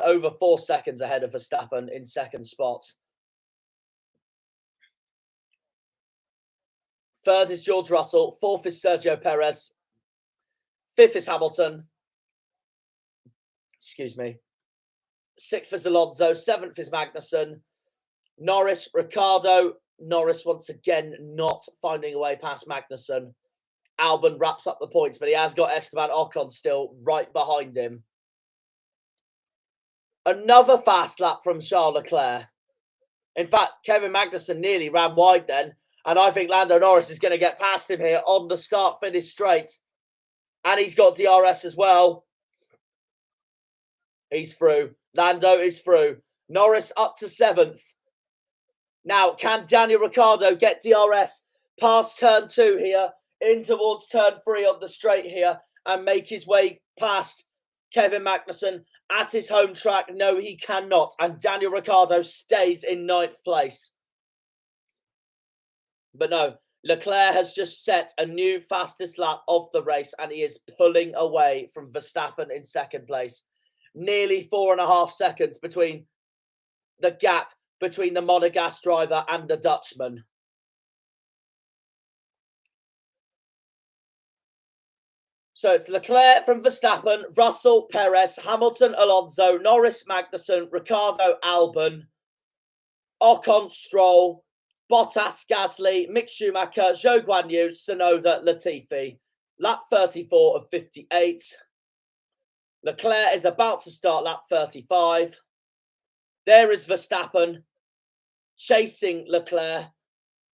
over 4 seconds ahead of Verstappen in second spot. 3rd is George Russell. 4th is Sergio Perez. 5th is Hamilton. Excuse me. 6th is Alonso. 7th is Magnussen. Norris, Ricciardo. Norris once again not finding a way past Magnussen. Alban wraps up the points, but he has got Esteban Ocon still right behind him. Another fast lap from Charles Leclerc. In fact, Kevin Magnussen nearly ran wide then. And I think Lando Norris is going to get past him here on the start-finish straight. And he's got DRS as well. He's through. Lando is through. Norris up to 7th. Now, can Daniel Ricciardo get DRS past turn 2 here in towards turn 3 on the straight here and make his way past Kevin Magnussen at his home track. No, he cannot. And Daniel Ricciardo stays in 9th place. But no, Leclerc has just set a new fastest lap of the race and he is pulling away from Verstappen in 2nd place. Nearly 4.5 seconds between the gap between the Monegasque driver and the Dutchman. So it's Leclerc from Verstappen, Russell, Perez, Hamilton, Alonso, Norris, Magnussen, Ricciardo, Alban, Ocon, Stroll, Bottas, Gasly, Mick Schumacher, Zhou Guanyu, Tsunoda, Latifi. Lap 34 of 58. Leclerc is about to start lap 35. There is Verstappen chasing Leclerc,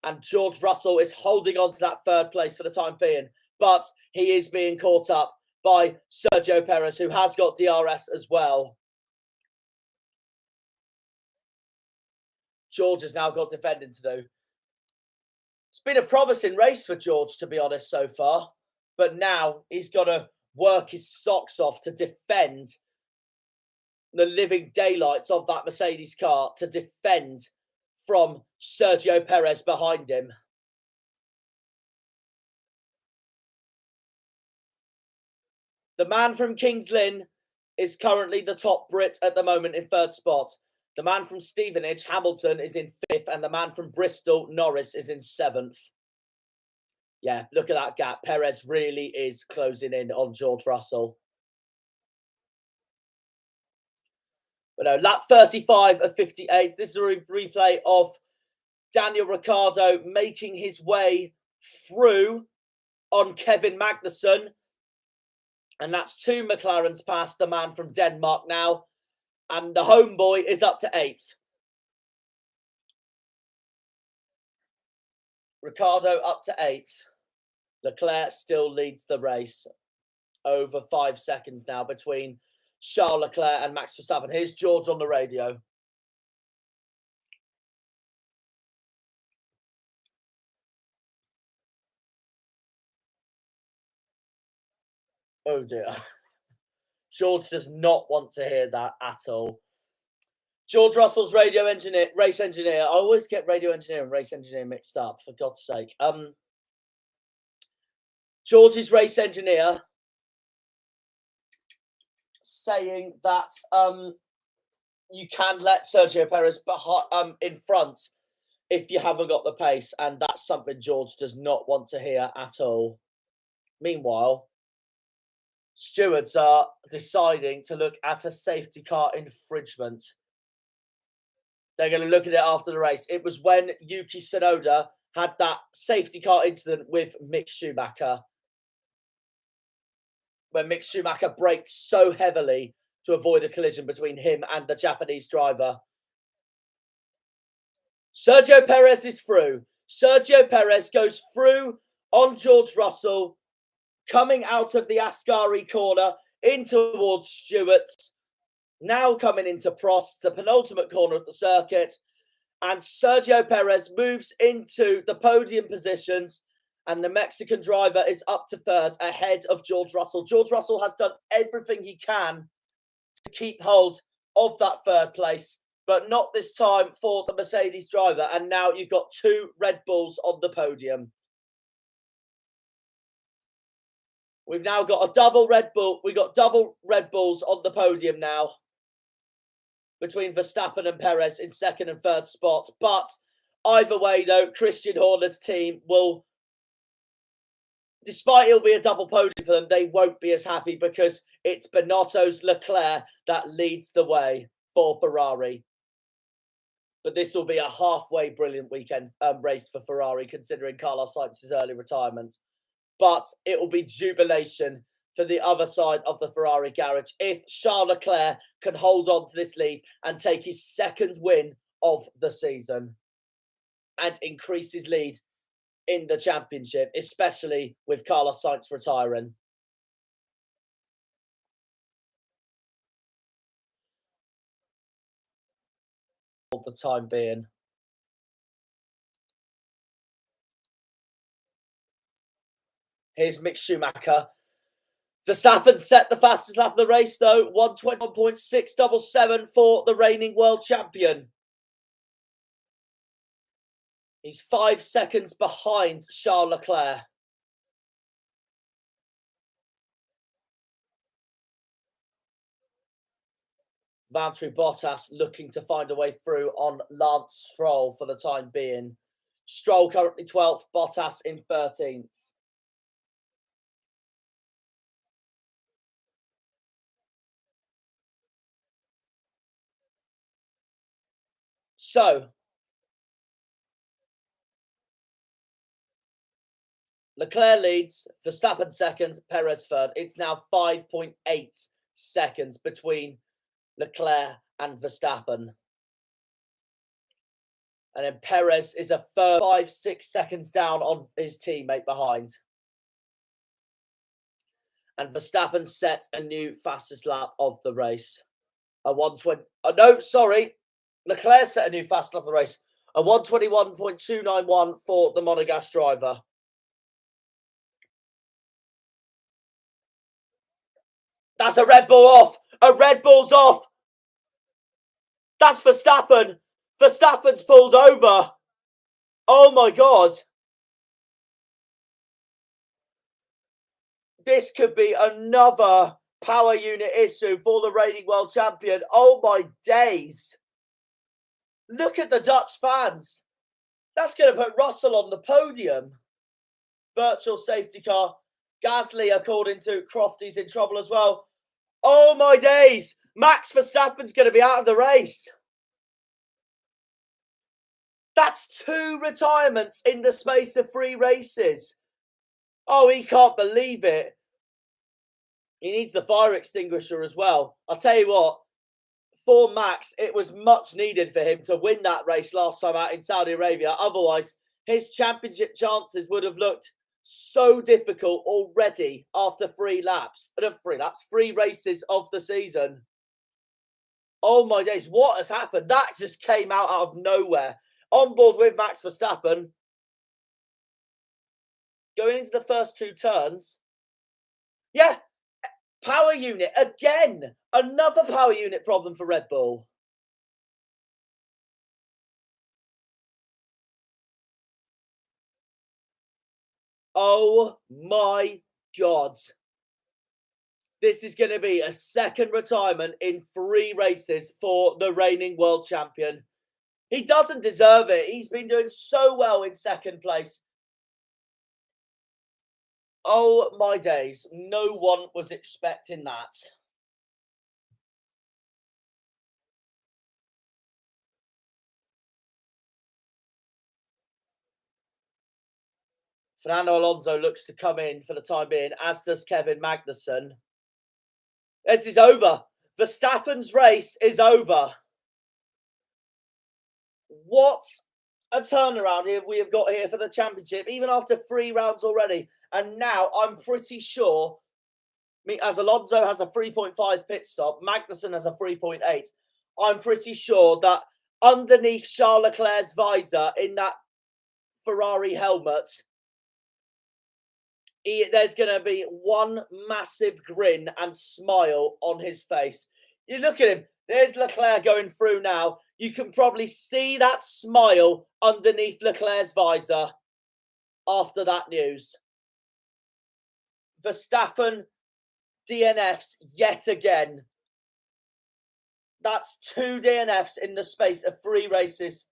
and George Russell is holding on to that 3rd place for the time being. But he is being caught up by Sergio Perez, who has got DRS as well. George has now got defending to do. It's been a promising race for George, to be honest, so far. But now he's got to work his socks off to defend the living daylights of that Mercedes car, to defend from Sergio Perez behind him. The man from Kings Lynn is currently the top Brit at the moment in 3rd spot. The man from Stevenage, Hamilton, is in 5th. And the man from Bristol, Norris, is in 7th. Yeah, look at that gap. Perez really is closing in on George Russell. But no, lap 35 of 58. This is a replay of Daniel Ricciardo making his way through on Kevin Magnussen. And that's 2 McLarens past the man from Denmark now. And the homeboy is up to 8th. Ricciardo up to 8th. Leclerc still leads the race. Over 5 seconds now between Charles Leclerc and Max Verstappen. Here's George on the radio. Oh dear. George does not want to hear that at all. George Russell's race engineer. I always get radio engineer and race engineer mixed up, for God's sake. George's race engineer saying that you can let Sergio Perez in front if you haven't got the pace, and that's something George does not want to hear at all. Meanwhile, stewards are deciding to look at a safety car infringement. They're going to look at it after the race. It was when Yuki Tsunoda had that safety car incident with Mick Schumacher, when Mick Schumacher braked so heavily to avoid a collision between him and the Japanese driver. Sergio Perez is through. Sergio Perez goes through on George Russell, coming out of the Ascari corner in towards Stewart's. Now coming into Prost, the penultimate corner of the circuit. And Sergio Perez moves into the podium positions. And the Mexican driver is up to 3rd ahead of George Russell. George Russell has done everything he can to keep hold of that 3rd place, but not this time for the Mercedes driver. And now you've got 2 Red Bulls on the podium. We've now got a double Red Bull. We've got double Red Bulls on the podium now between Verstappen and Perez in 2nd and 3rd spots. But either way, though, Christian Horner's team will, despite it'll be a double podium for them, they won't be as happy because it's Binotto's Leclerc that leads the way for Ferrari. But this will be a halfway brilliant weekend race for Ferrari, considering Carlos Sainz's early retirement. But it will be jubilation for the other side of the Ferrari garage if Charles Leclerc can hold on to this lead and take his 2nd win of the season and increase his lead in the championship, especially with Carlos Sainz retiring. For the time being. Here's Mick Schumacher. Verstappen set the fastest lap of the race, though. 1:21.677 for the reigning world champion. He's 5 seconds behind Charles Leclerc. Valtteri Bottas looking to find a way through on Lance Stroll for the time being. Stroll currently 12th, Bottas in 13th. So, Leclerc leads, Verstappen second, Perez third. It's now 5.8 seconds between Leclerc and Verstappen. And then Perez is a further 5-6 seconds down on his teammate behind. And Verstappen set a new fastest lap of the race. A 1:20. Oh, no, sorry. Leclerc set a new fast lap of the race. A 1:21.291 for the Monegasque driver. That's a Red Bull off. A Red Bull's off. That's Verstappen. Verstappen's pulled over. Oh my God. This could be another power unit issue for the reigning world champion. Oh my days. Look at the Dutch fans. That's going to put Russell on the podium. Virtual safety car. Gasly, according to Crofty's, in trouble as well. Oh my days. Max Verstappen's going to be out of the race. That's 2 retirements in the space of 3 races. Oh, he can't believe it. He needs the fire extinguisher as well. I'll tell you what, for Max, it was much needed for him to win that race last time out in Saudi Arabia. Otherwise, his championship chances would have looked so difficult already after 3 races of the season. Oh my days, what has happened? That just came out of nowhere. On board with Max Verstappen. Going into the first 2 turns. Yeah, power unit again. Another power unit problem for Red Bull. Oh my God. This is going to be a second retirement in 3 races for the reigning world champion. He doesn't deserve it. He's been doing so well in second place. Oh my days. No one was expecting that. Fernando Alonso looks to come in for the time being, as does Kevin Magnussen. This is over. Verstappen's race is over. What a turnaround here we have got here for the championship, even after 3 rounds already. And now I'm pretty sure, as Alonso has a 3.5 pit stop, Magnussen has a 3.8. I'm pretty sure that underneath Charles Leclerc's visor in that Ferrari helmet, there's going to be one massive grin and smile on his face. You look at him. There's Leclerc going through now. You can probably see that smile underneath Leclerc's visor after that news. Verstappen DNFs yet again. That's 2 DNFs in the space of 3 races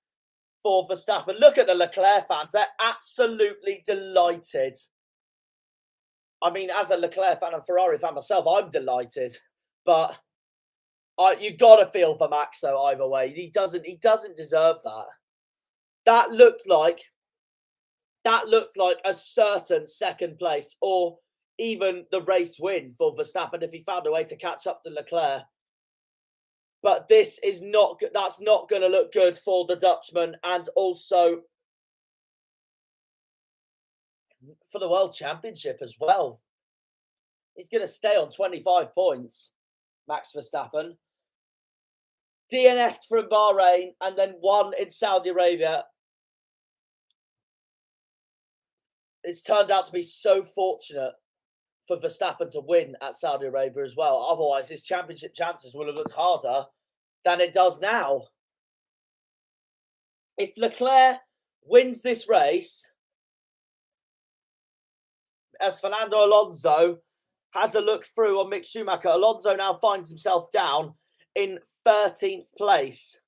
for Verstappen. Look at the Leclerc fans. They're absolutely delighted. I mean, as a Leclerc fan and Ferrari fan myself, I'm delighted. But you've got to feel for Max, though, either way. He doesn't deserve that. That looked like a certain second place or even the race win for Verstappen if he found a way to catch up to Leclerc. But this is that's not going to look good for the Dutchman and also for the World Championship as well. He's going to stay on 25 points, Max Verstappen. DNF'd from Bahrain and then won in Saudi Arabia. it's turned out to be so fortunate for Verstappen to win at Saudi Arabia as well. Otherwise, his championship chances will have looked harder than it does now. If Leclerc wins this race, as Fernando Alonso has a look through on Mick Schumacher, Alonso now finds himself down in 13th place.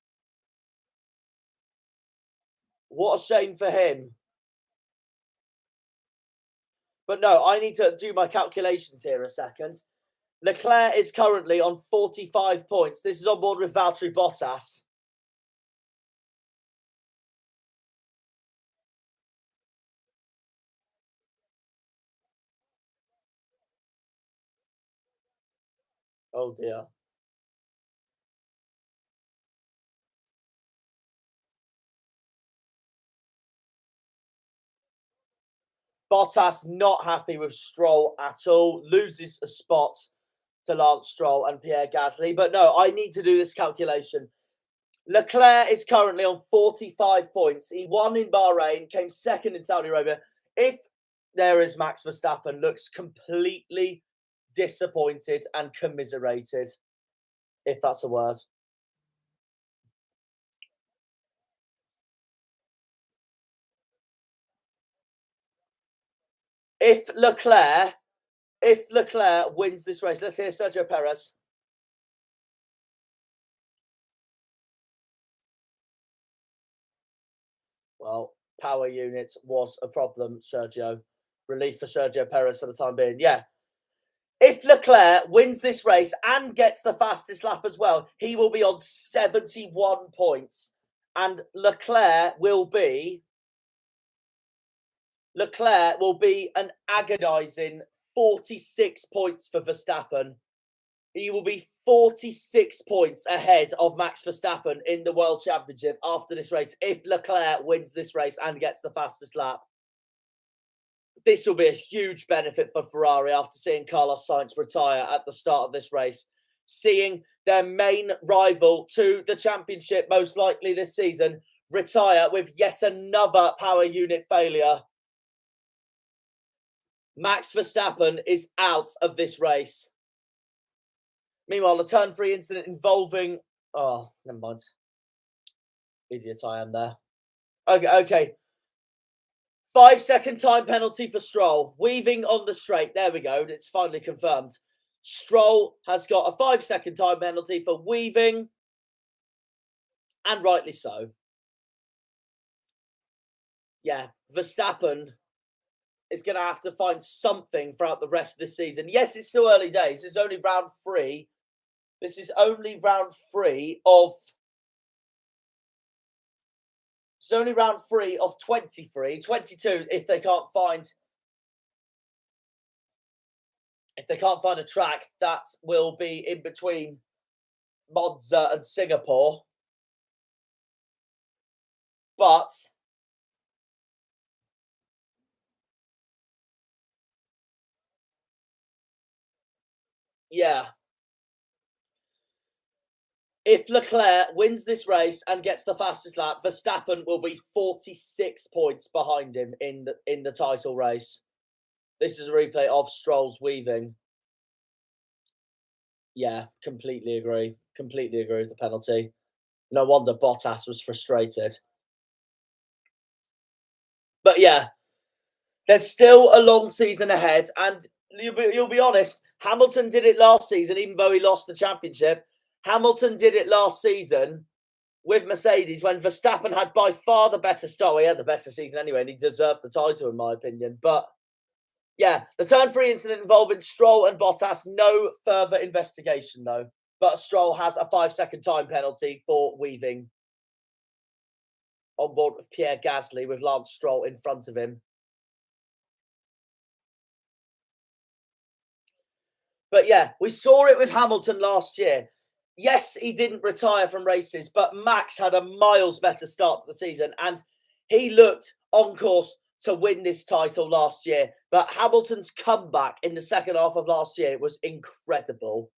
What a shame for him. But no, I need to do my calculations here a second. Leclerc is currently on 45 points. This is on board with Valtteri Bottas. Oh dear. Bottas not happy with Stroll at all. Loses a spot to Lance Stroll and Pierre Gasly. But no, I need to do this calculation. Leclerc is currently on 45 points. He won in Bahrain, came second in Saudi Arabia. If there is Max Verstappen, looks completely disappointed and commiserated, if that's a word. If Leclerc wins this race, let's hear Sergio Perez. Well, power units was a problem, Sergio. Relief for Sergio Perez for the time being. Yeah. If Leclerc wins this race and gets the fastest lap as well, he will be on 71 points. And Leclerc will be an agonising 46 points for Verstappen. He will be 46 points ahead of Max Verstappen in the World Championship after this race, if Leclerc wins this race and gets the fastest lap. This will be a huge benefit for Ferrari after seeing Carlos Sainz retire at the start of this race. Seeing their main rival to the championship, most likely this season, retire with yet another power unit failure. Max Verstappen is out of this race. Meanwhile, the turn 3 incident involving... Oh, never mind. Idiot I am there. Okay. 5-second time penalty for Stroll. Weaving on the straight. There we go. It's finally confirmed. Stroll has got a 5-second time penalty for weaving. And rightly so. Yeah, Verstappen is going to have to find something throughout the rest of this season. Yes, it's still early days. It's only round 3. This is only round 3 of... It's only round 3 of 23. 22 if they can't find... If they can't find a track that will be in between Monza and Singapore. But... yeah. If Leclerc wins this race and gets the fastest lap, Verstappen will be 46 points behind him in the title race. This is a replay of Stroll's weaving. Yeah, completely agree. Completely agree with the penalty. No wonder Bottas was frustrated. But yeah, there's still a long season ahead. And you'll be honest, Hamilton did it last season, even though he lost the championship. Hamilton did it last season with Mercedes when Verstappen had by far the better start. Well, he had the better season anyway, and he deserved the title, in my opinion. But yeah, the turn 3 incident involving Stroll and Bottas, no further investigation, though. But Stroll has a 5-second time penalty for weaving on board with Pierre Gasly, with Lance Stroll in front of him. But yeah, we saw it with Hamilton last year. Yes, he didn't retire from races, but Max had a miles better start to the season, and he looked on course to win this title last year. But Hamilton's comeback in the second half of last year was incredible.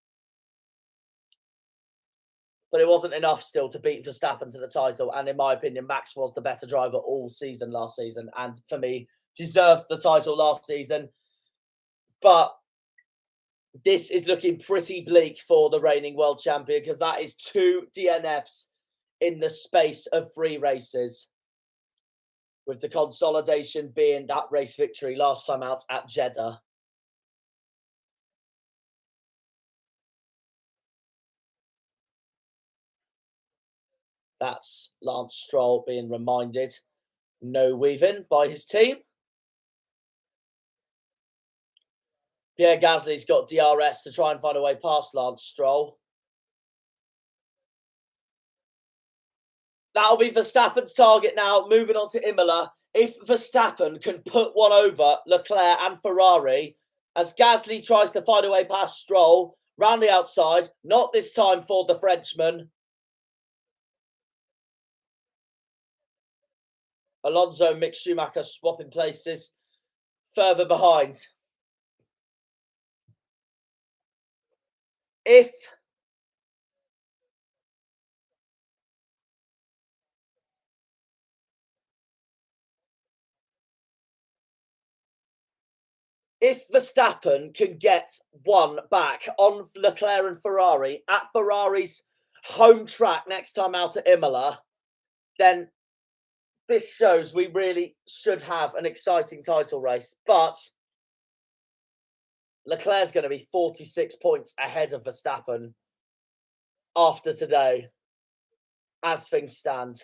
But it wasn't enough still to beat Verstappen to the title. And in my opinion, Max was the better driver all season last season. And for me, deserved the title last season. But this is looking pretty bleak for the reigning world champion, because that is 2 DNFs in the space of 3 races, with the consolidation being that race victory last time out at Jeddah. That's Lance Stroll being reminded no weaving by his team. Pierre Gasly's got DRS to try and find a way past Lance Stroll. That'll be Verstappen's target now, moving on to Imola. If Verstappen can put one over Leclerc and Ferrari, as Gasly tries to find a way past Stroll, round the outside, not this time for the Frenchman. Alonso, Mick Schumacher swapping places further behind. If Verstappen can get one back on Leclerc and Ferrari at Ferrari's home track next time out at Imola, then this shows we really should have an exciting title race. But Leclerc's going to be 46 points ahead of Verstappen after today, as things stand.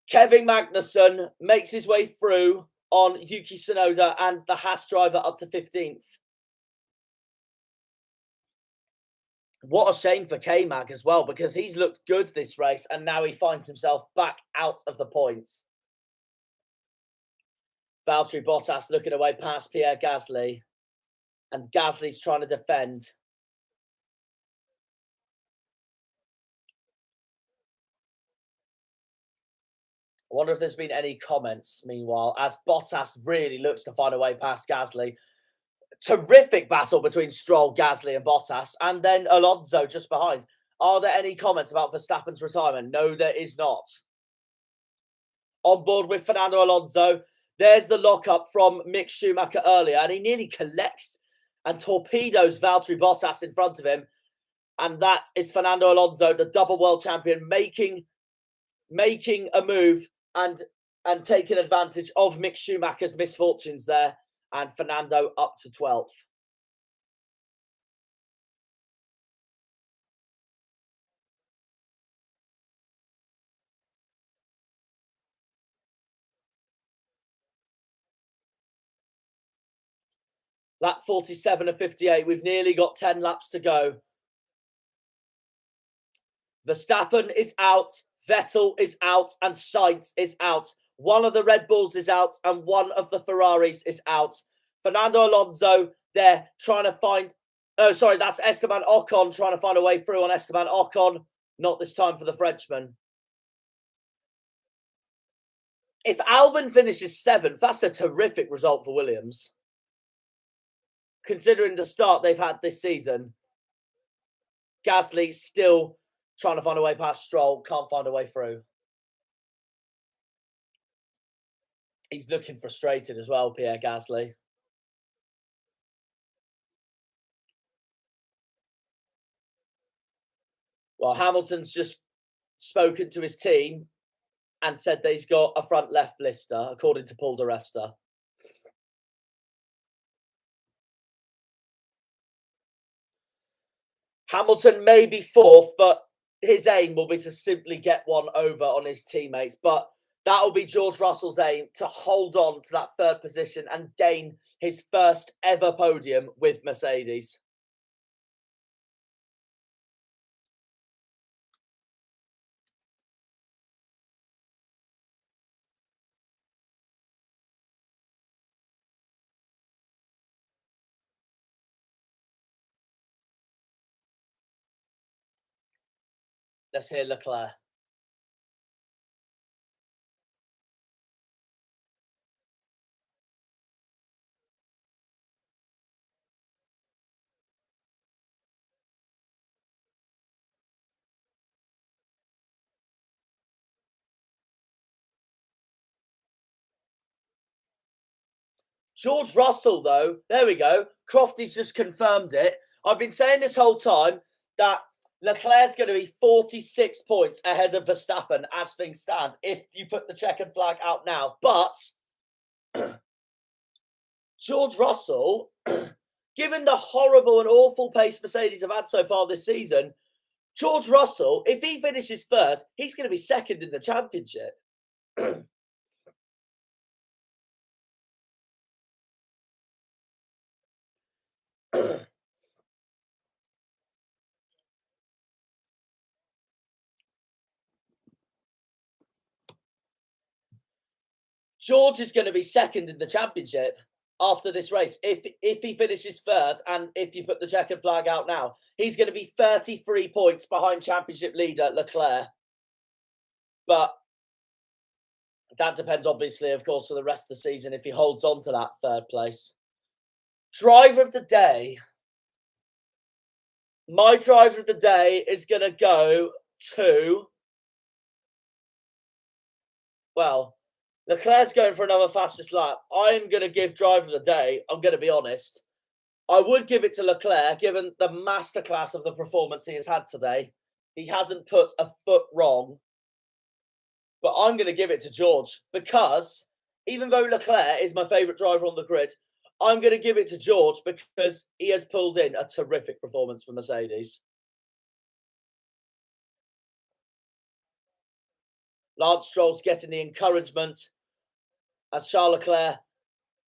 Kevin Magnussen makes his way through on Yuki Tsunoda and the Haas driver up to 15th. What a shame for K-Mag as well, because he's looked good this race and now he finds himself back out of the points. Valtteri Bottas looking away past Pierre Gasly, and Gasly's trying to defend. I wonder if there's been any comments, meanwhile, as Bottas really looks to find a way past Gasly. Terrific battle between Stroll, Gasly and Bottas, and then Alonso just behind. Are there any comments about Verstappen's retirement? No, there is not. On board with Fernando Alonso. There's the lockup from Mick Schumacher earlier, and he nearly collects and torpedoes Valtteri Bottas in front of him. And that is Fernando Alonso, the double world champion, making a move and taking advantage of Mick Schumacher's misfortunes there. And Fernando up to 12th. Lap 47 of 58. We've nearly got 10 laps to go. Verstappen is out, Vettel is out, and Sainz is out. One of the Red Bulls is out, and one of the Ferraris is out. Fernando Alonso there trying to find... Oh, sorry, that's Esteban Ocon trying to find a way through on Esteban Ocon. Not this time for the Frenchman. If Alban finishes 7th, that's a terrific result for Williams, considering the start they've had this season. Gasly still trying to find a way past Stroll, can't find a way through. He's looking frustrated as well, Pierre Gasly. Well, Hamilton's just spoken to his team and said that he's got a front left blister, according to Paul di Resta. Hamilton may be 4th, but his aim will be to simply get one over on his teammates. But that will be George Russell's aim, to hold on to that 3rd position and gain his first ever podium with Mercedes. Let's hear Leclerc. George Russell, though, there we go. Crofty's just confirmed it. I've been saying this whole time that Leclerc's going to be 46 points ahead of Verstappen as things stand if you put the checkered flag out now. But George Russell, given the horrible and awful pace Mercedes have had so far this season, George Russell, if he finishes third, he's going to be second in the championship. George is going to be second in the championship after this race. If he finishes third, and if you put the checkered flag out now, he's going to be 33 points behind championship leader Leclerc. But that depends, obviously, of course, for the rest of the season if he holds on to that third place. Driver of the day. My driver of the day is going to go to... Well, Leclerc's going for another fastest lap. I'm going to give driver of the day. I'm going to be honest. I would give it to Leclerc, given the masterclass of the performance he has had today. He hasn't put a foot wrong. But I'm going to give it to George because even though Leclerc is my favourite driver on the grid, I'm going to give it to George because he has pulled in a terrific performance for Mercedes. Lance Stroll's getting the encouragement as Charles Leclerc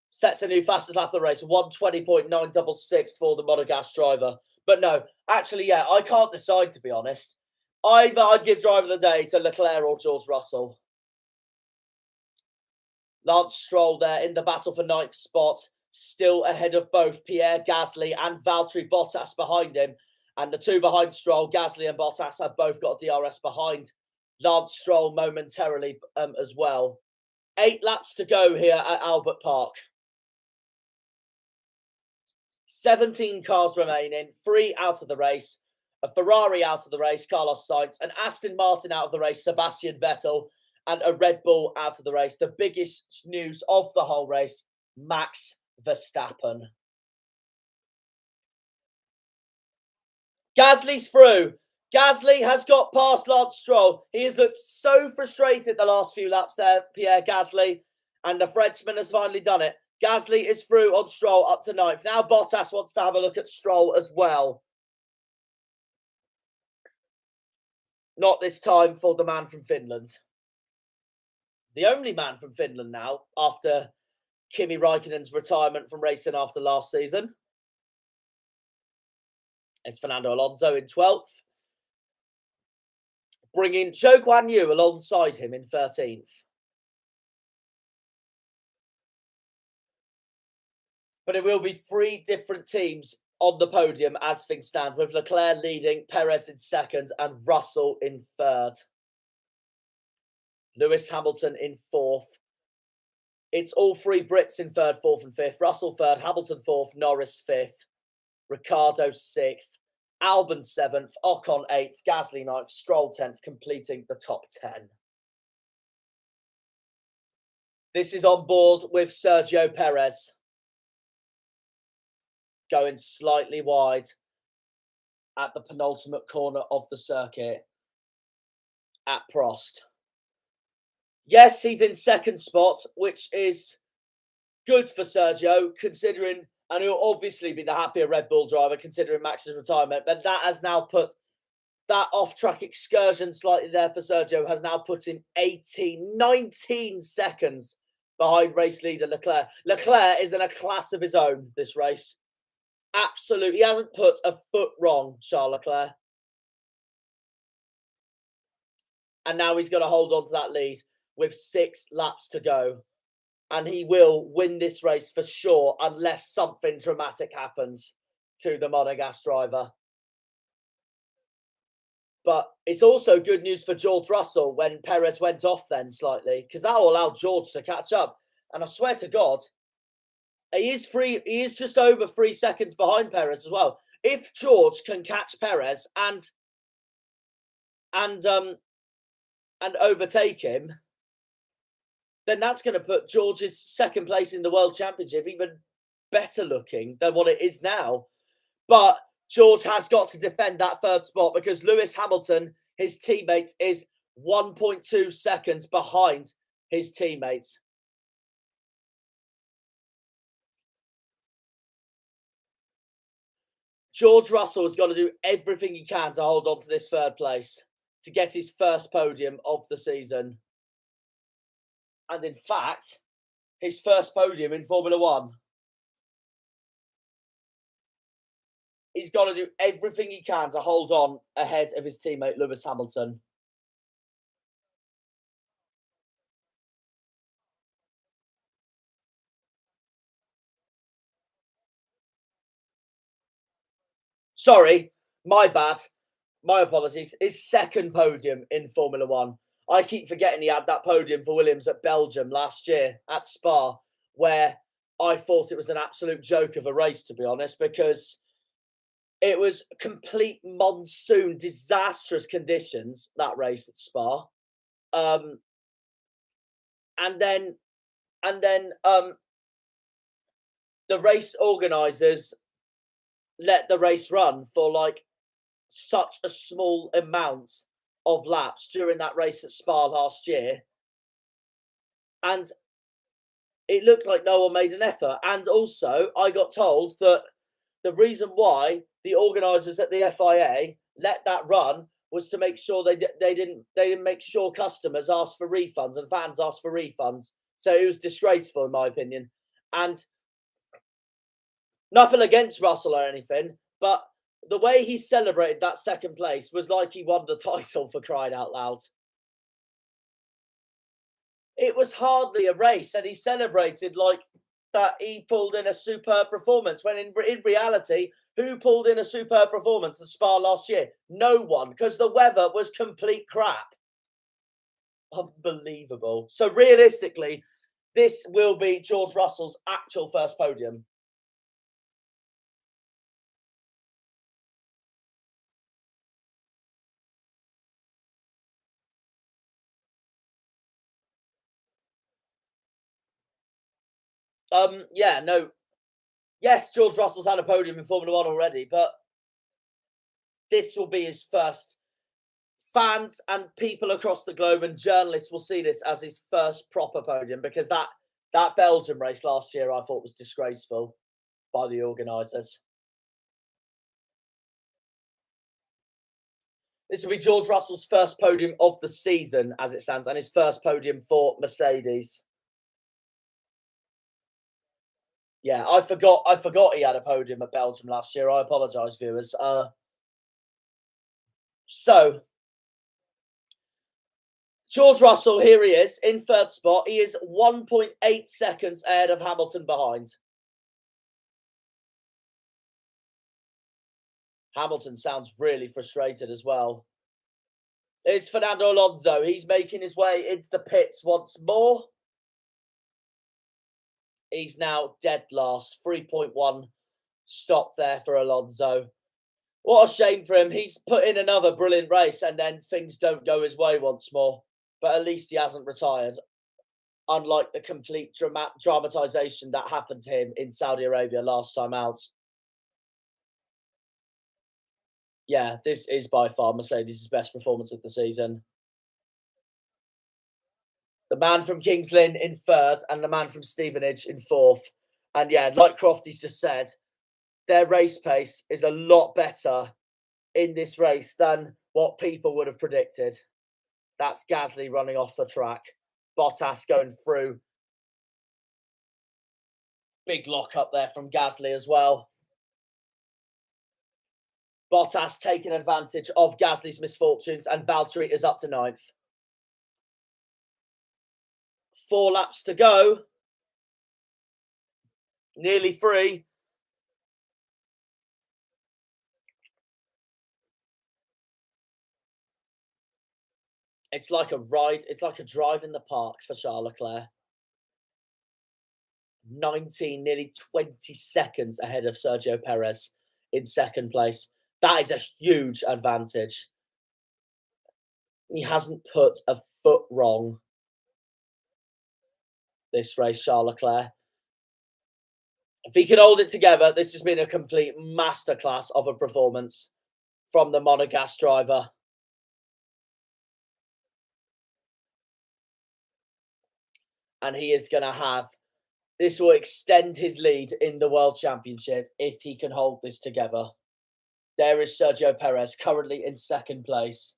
sets a new fastest lap of the race, 1:20.966 for the Monegasque driver. But no, actually, yeah, I can't decide, to be honest. Either I'd give driver of the day to Leclerc or George Russell. Lance Stroll there in the battle for 9th spot, still ahead of both Pierre Gasly and Valtteri Bottas behind him. And the two behind Stroll, Gasly and Bottas, have both got DRS behind Lance Stroll momentarily as well. 8 laps to go here at Albert Park. 17 cars remaining, 3 out of the race. A Ferrari out of the race, Carlos Sainz. An Aston Martin out of the race, Sebastian Vettel. And a Red Bull out of the race. The biggest news of the whole race, Max Verstappen. Gasly's through. Gasly has got past Lance Stroll. He has looked so frustrated the last few laps there, Pierre Gasly. And the Frenchman has finally done it. Gasly is through on Stroll up to 9th. Now Bottas wants to have a look at Stroll as well. Not this time for the man from Finland. The only man from Finland now, after Kimi Raikkonen's retirement from racing after last season. It's Fernando Alonso in 12th. Bringing Zhou Guanyu alongside him in 13th. But it will be 3 different teams on the podium as things stand, with Leclerc leading, Perez in 2nd, and Russell in 3rd. Lewis Hamilton in 4th. It's all 3 Brits in 3rd, 4th, and 5th. Russell 3rd, Hamilton 4th, Norris 5th, Ricciardo 6th, Alban 7th, Ocon 8th, Gasly 9th, Stroll 10th, completing the top 10. This is on board with Sergio Perez. Going slightly wide at the penultimate corner of the circuit at Prost. Yes, he's in 2nd spot, which is good for Sergio, considering, and he'll obviously be the happier Red Bull driver, considering Max's retirement, but that has now put that off-track excursion slightly there for Sergio, has now put him 19 seconds behind race leader Leclerc. Leclerc is in a class of his own this race. Absolutely. He hasn't put a foot wrong, Charles Leclerc. And now he's going to hold on to that lead with 6 laps to go. And he will win this race for sure, unless something dramatic happens to the Monegasque driver. But it's also good news for George Russell when Perez went off then slightly, because that will allow George to catch up. And I swear to God, he is just over 3 seconds behind Perez as well. If George can catch Perez and overtake him, then that's going to put George's second place in the World Championship even better looking than what it is now. But George has got to defend that third spot because Lewis Hamilton, his teammates, is 1.2 seconds behind his teammates. George Russell has got to do everything he can to hold on to this third place to get his first podium of the season. And in fact, his first podium in Formula One. He's got to do everything he can to hold on ahead of his teammate Lewis Hamilton. Sorry, my bad. My apologies. His second podium in Formula One. I keep forgetting he had that podium for Williams at Belgium last year at Spa, where I thought it was an absolute joke of a race, to be honest, because it was complete monsoon, disastrous conditions, that race at Spa. And then the race organisers let the race run for like such a small amount of laps during that race at Spa last year. And it looked like no one made an effort. And also, I got told that the reason why the organisers at the FIA let that run was to make sure they didn't make sure customers asked for refunds and fans asked for refunds. So it was disgraceful, in my opinion. And nothing against Russell or anything, but the way he celebrated that second place was like he won the title, for crying out loud. It was hardly a race, and he celebrated like that he pulled in a superb performance, when in reality, who pulled in a superb performance at Spa last year? No one, because the weather was complete crap. Unbelievable. So realistically, this will be George Russell's actual first podium. Yeah, no. Yes, George Russell's had a podium in Formula One already, but this will be his first. Fans and people across the globe and journalists will see this as his first proper podium, because that Belgium race last year I thought was disgraceful by the organisers. This will be George Russell's first podium of the season as it stands, and his first podium for Mercedes. Yeah, I forgot he had a podium at Belgium last year. I apologise, viewers. So George Russell, here he is in third spot. He is 1.8 seconds ahead of Hamilton behind. Hamilton sounds really frustrated as well. It's Fernando Alonso. He's making his way into the pits once more. He's now dead last. 3.1 stop there for Alonso. What a shame for him. He's put in another brilliant race and then things don't go his way once more. But at least he hasn't retired. Unlike the complete dramatisation that happened to him in Saudi Arabia last time out. Yeah, this is by far Mercedes' best performance of the season. The man from Kings Lynn in third and the man from Stevenage in fourth. And yeah, like Crofty's just said, their race pace is a lot better in this race than what people would have predicted. That's Gasly running off the track. Bottas going through. Big lock up there from Gasly as well. Bottas taking advantage of Gasly's misfortunes, and Valtteri is up to ninth. 4 laps to go. Nearly 3. It's like a ride. It's like a drive in the park for Charles Leclerc. 19, nearly 20 seconds ahead of Sergio Perez in second place. That is a huge advantage. He hasn't put a foot wrong. this race, Charles Leclerc. If he can hold it together, this has been a complete masterclass of a performance from the Monegasque driver. And he is going to have, this will extend his lead in the World Championship if he can hold this together. There is Sergio Perez, currently in second place.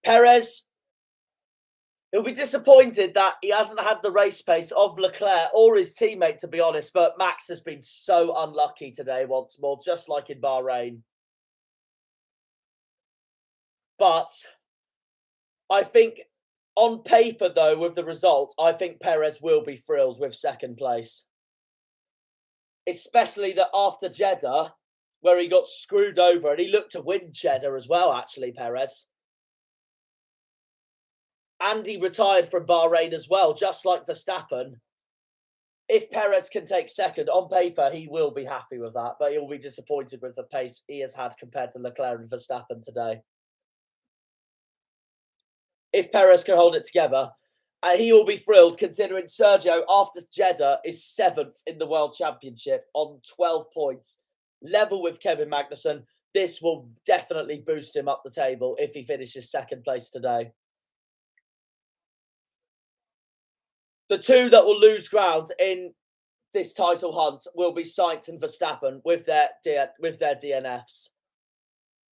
Perez, he'll be disappointed that he hasn't had the race pace of Leclerc or his teammate, to be honest, but Max has been so unlucky today once more, just like in Bahrain. But I think on paper, though, with the result, I think Perez will be thrilled with second place. Especially that after Jeddah, where he got screwed over, and he looked to win Jeddah as well, actually, Perez. And he retired from Bahrain as well, just like Verstappen. If Perez can take second, on paper, he will be happy with that, but he'll be disappointed with the pace he has had compared to Leclerc and Verstappen today. If Perez can hold it together, and he will be thrilled considering Sergio, after Jeddah, is 7th in the World Championship on 12 points, level with Kevin Magnussen. This will definitely boost him up the table if he finishes second place today. The two that will lose ground in this title hunt will be Sainz and Verstappen with their DNFs.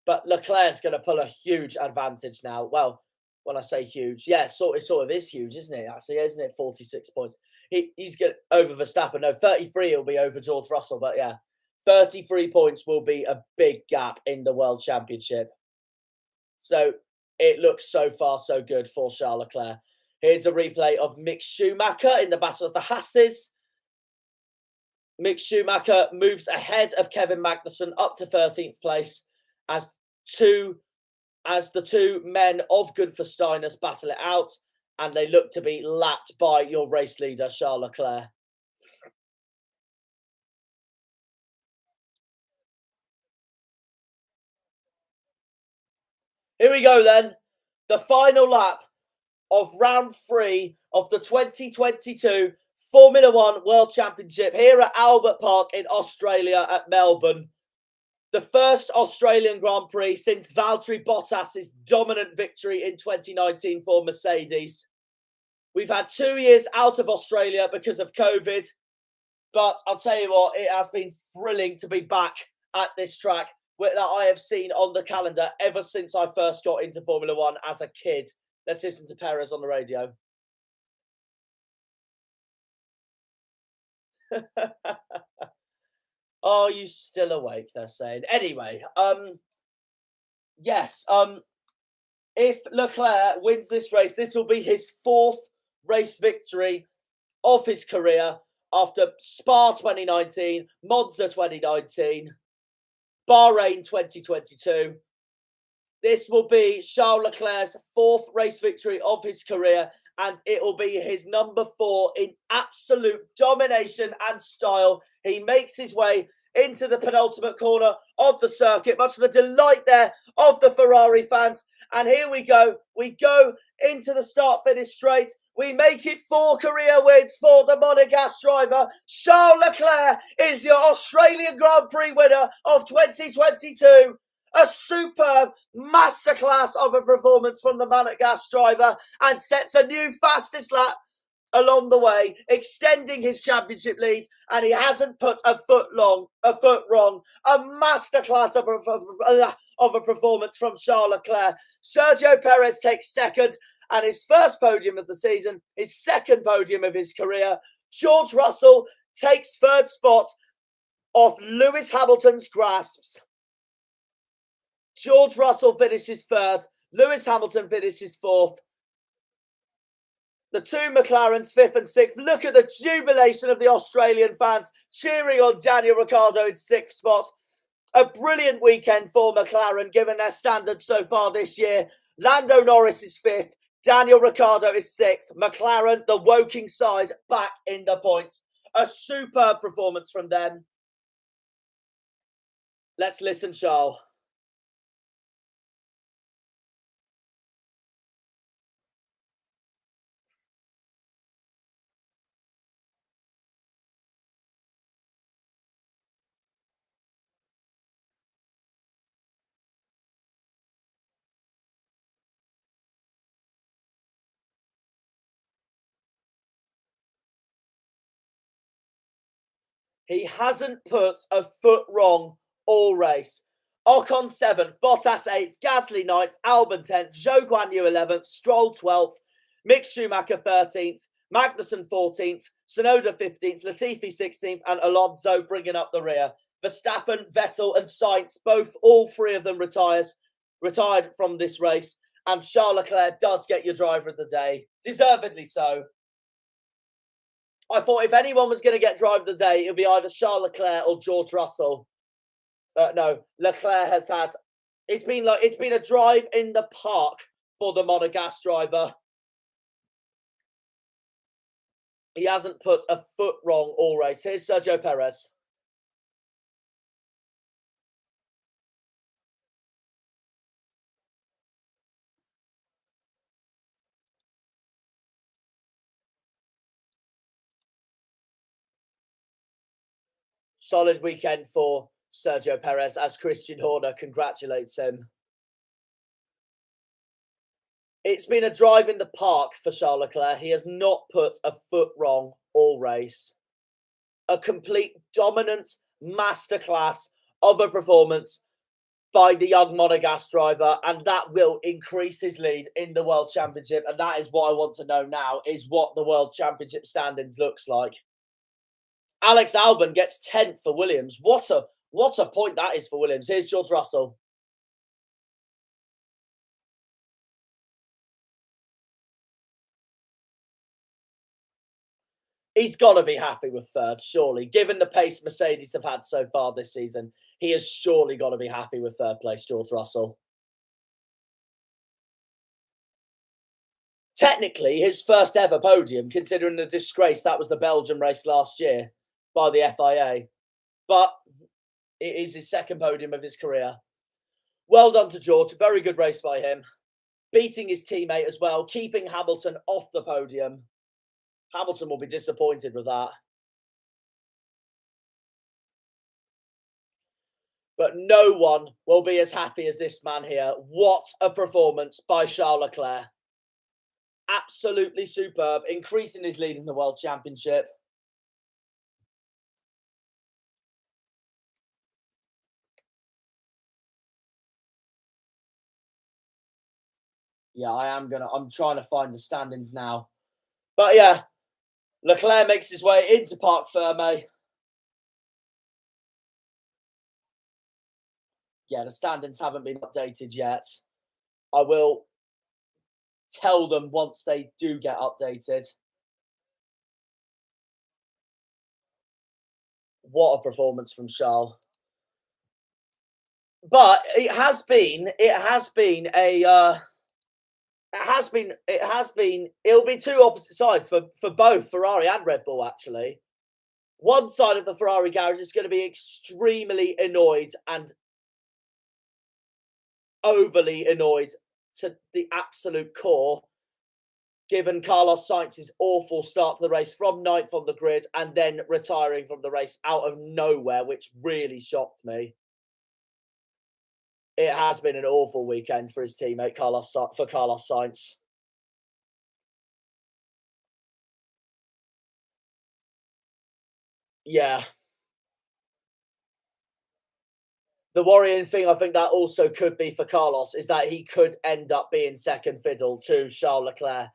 But Leclerc's going to pull a huge advantage now. Well, when I say huge, yeah, it sort of is huge, isn't it? Actually, isn't it? 46 points. He's going over Verstappen. No, 33 he'll be over George Russell. But yeah, 33 points will be a big gap in the World Championship. So it looks so far so good for Charles Leclerc. Here's a replay of Mick Schumacher in the Battle of the Hasses. Mick Schumacher moves ahead of Kevin Magnussen up to 13th place as the two men of Gunther Steiners battle it out, and they look to be lapped by your race leader, Charles Leclerc. Here we go then. The final lap of round 3 of the 2022 Formula One World Championship here at Albert Park in Australia at Melbourne. The first Australian Grand Prix since Valtteri Bottas's dominant victory in 2019 for Mercedes. We've had 2 years out of Australia because of COVID, but I'll tell you what, it has been thrilling to be back at this track that I have seen on the calendar ever since I first got into Formula One as a kid. Let's listen to Perez on the radio. Are you still awake? They're saying. Anyway, yes. If Leclerc wins this race, this will be his 4th race victory of his career after Spa 2019, Monza 2019, Bahrain 2022. This will be Charles Leclerc's 4th race victory of his career, and it will be his number 4 in absolute domination and style. He makes his way into the penultimate corner of the circuit, much to the delight there of the Ferrari fans. And here we go. We go into the start-finish straight. We make it 4 career wins for the Monegasque driver. Charles Leclerc is your Australian Grand Prix winner of 2022. A superb masterclass of a performance from the Monegasque driver, and sets a new fastest lap along the way, extending his championship lead, and he hasn't put a foot wrong. A masterclass of a performance from Charles Leclerc. Sergio Perez takes second, and his first podium of the season, his second podium of his career. George Russell takes third spot off Lewis Hamilton's grasps. George Russell finishes third. Lewis Hamilton finishes 4th. The two McLarens, 5th and 6th. Look at the jubilation of the Australian fans cheering on Daniel Ricciardo in 6th spot. A brilliant weekend for McLaren, given their standards so far this year. Lando Norris is 5th. Daniel Ricciardo is 6th. McLaren, the Woking side, back in the points. A superb performance from them. Let's listen, Charles. He hasn't put a foot wrong all race. Ocon 7th, Bottas 8th, Gasly 9th, Alban 10th, Zhou Guanyu 11th, Stroll 12th, Mick Schumacher 13th, Magnussen 14th, Tsunoda 15th, Latifi 16th, and Alonso bringing up the rear. Verstappen, Vettel, and Sainz, all three of them retired from this race. And Charles Leclerc does get your driver of the day. Deservedly so. I thought if anyone was going to get driver of the day, it would be either Charles Leclerc or George Russell. No, Leclerc has had... It's been a drive in the park for the Monegasque driver. He hasn't put a foot wrong all race. Here's Sergio Perez. Solid weekend for Sergio Perez as Christian Horner congratulates him. It's been a drive in the park for Charles Leclerc. He has not put a foot wrong all race. A complete dominant masterclass of a performance by the young Monegasque driver, and that will increase his lead in the World Championship. And that is what I want to know now, is what the World Championship standings looks like. Alex Alban gets 10th for Williams. What a point that is for Williams. Here's George Russell. He's got to be happy with third, surely. Given the pace Mercedes have had so far this season, he has surely got to be happy with third place, George Russell. Technically, his first ever podium, considering the disgrace that was the Belgium race last year by the FIA. But it is his second podium of his career. Well done to George. Very good race by him. Beating his teammate as well, keeping Hamilton off the podium. Hamilton will be disappointed with that. But no one will be as happy as this man here. What a performance by Charles Leclerc. Absolutely superb, increasing his lead in the World Championship. Yeah, I'm trying to find the standings now. But yeah, Leclerc makes his way into Parc Ferme. Yeah, the standings haven't been updated yet. I will tell them once they do get updated. What a performance from Charles. But it'll be two opposite sides for both Ferrari and Red Bull, actually. One side of the Ferrari garage is going to be extremely annoyed and overly annoyed to the absolute core, given Carlos Sainz's awful start to the race from 9th on the grid and then retiring from the race out of nowhere, which really shocked me. It has been an awful weekend for his teammate Carlos Sainz. Yeah. The worrying thing, I think that also could be for Carlos, is that he could end up being second fiddle to Charles Leclerc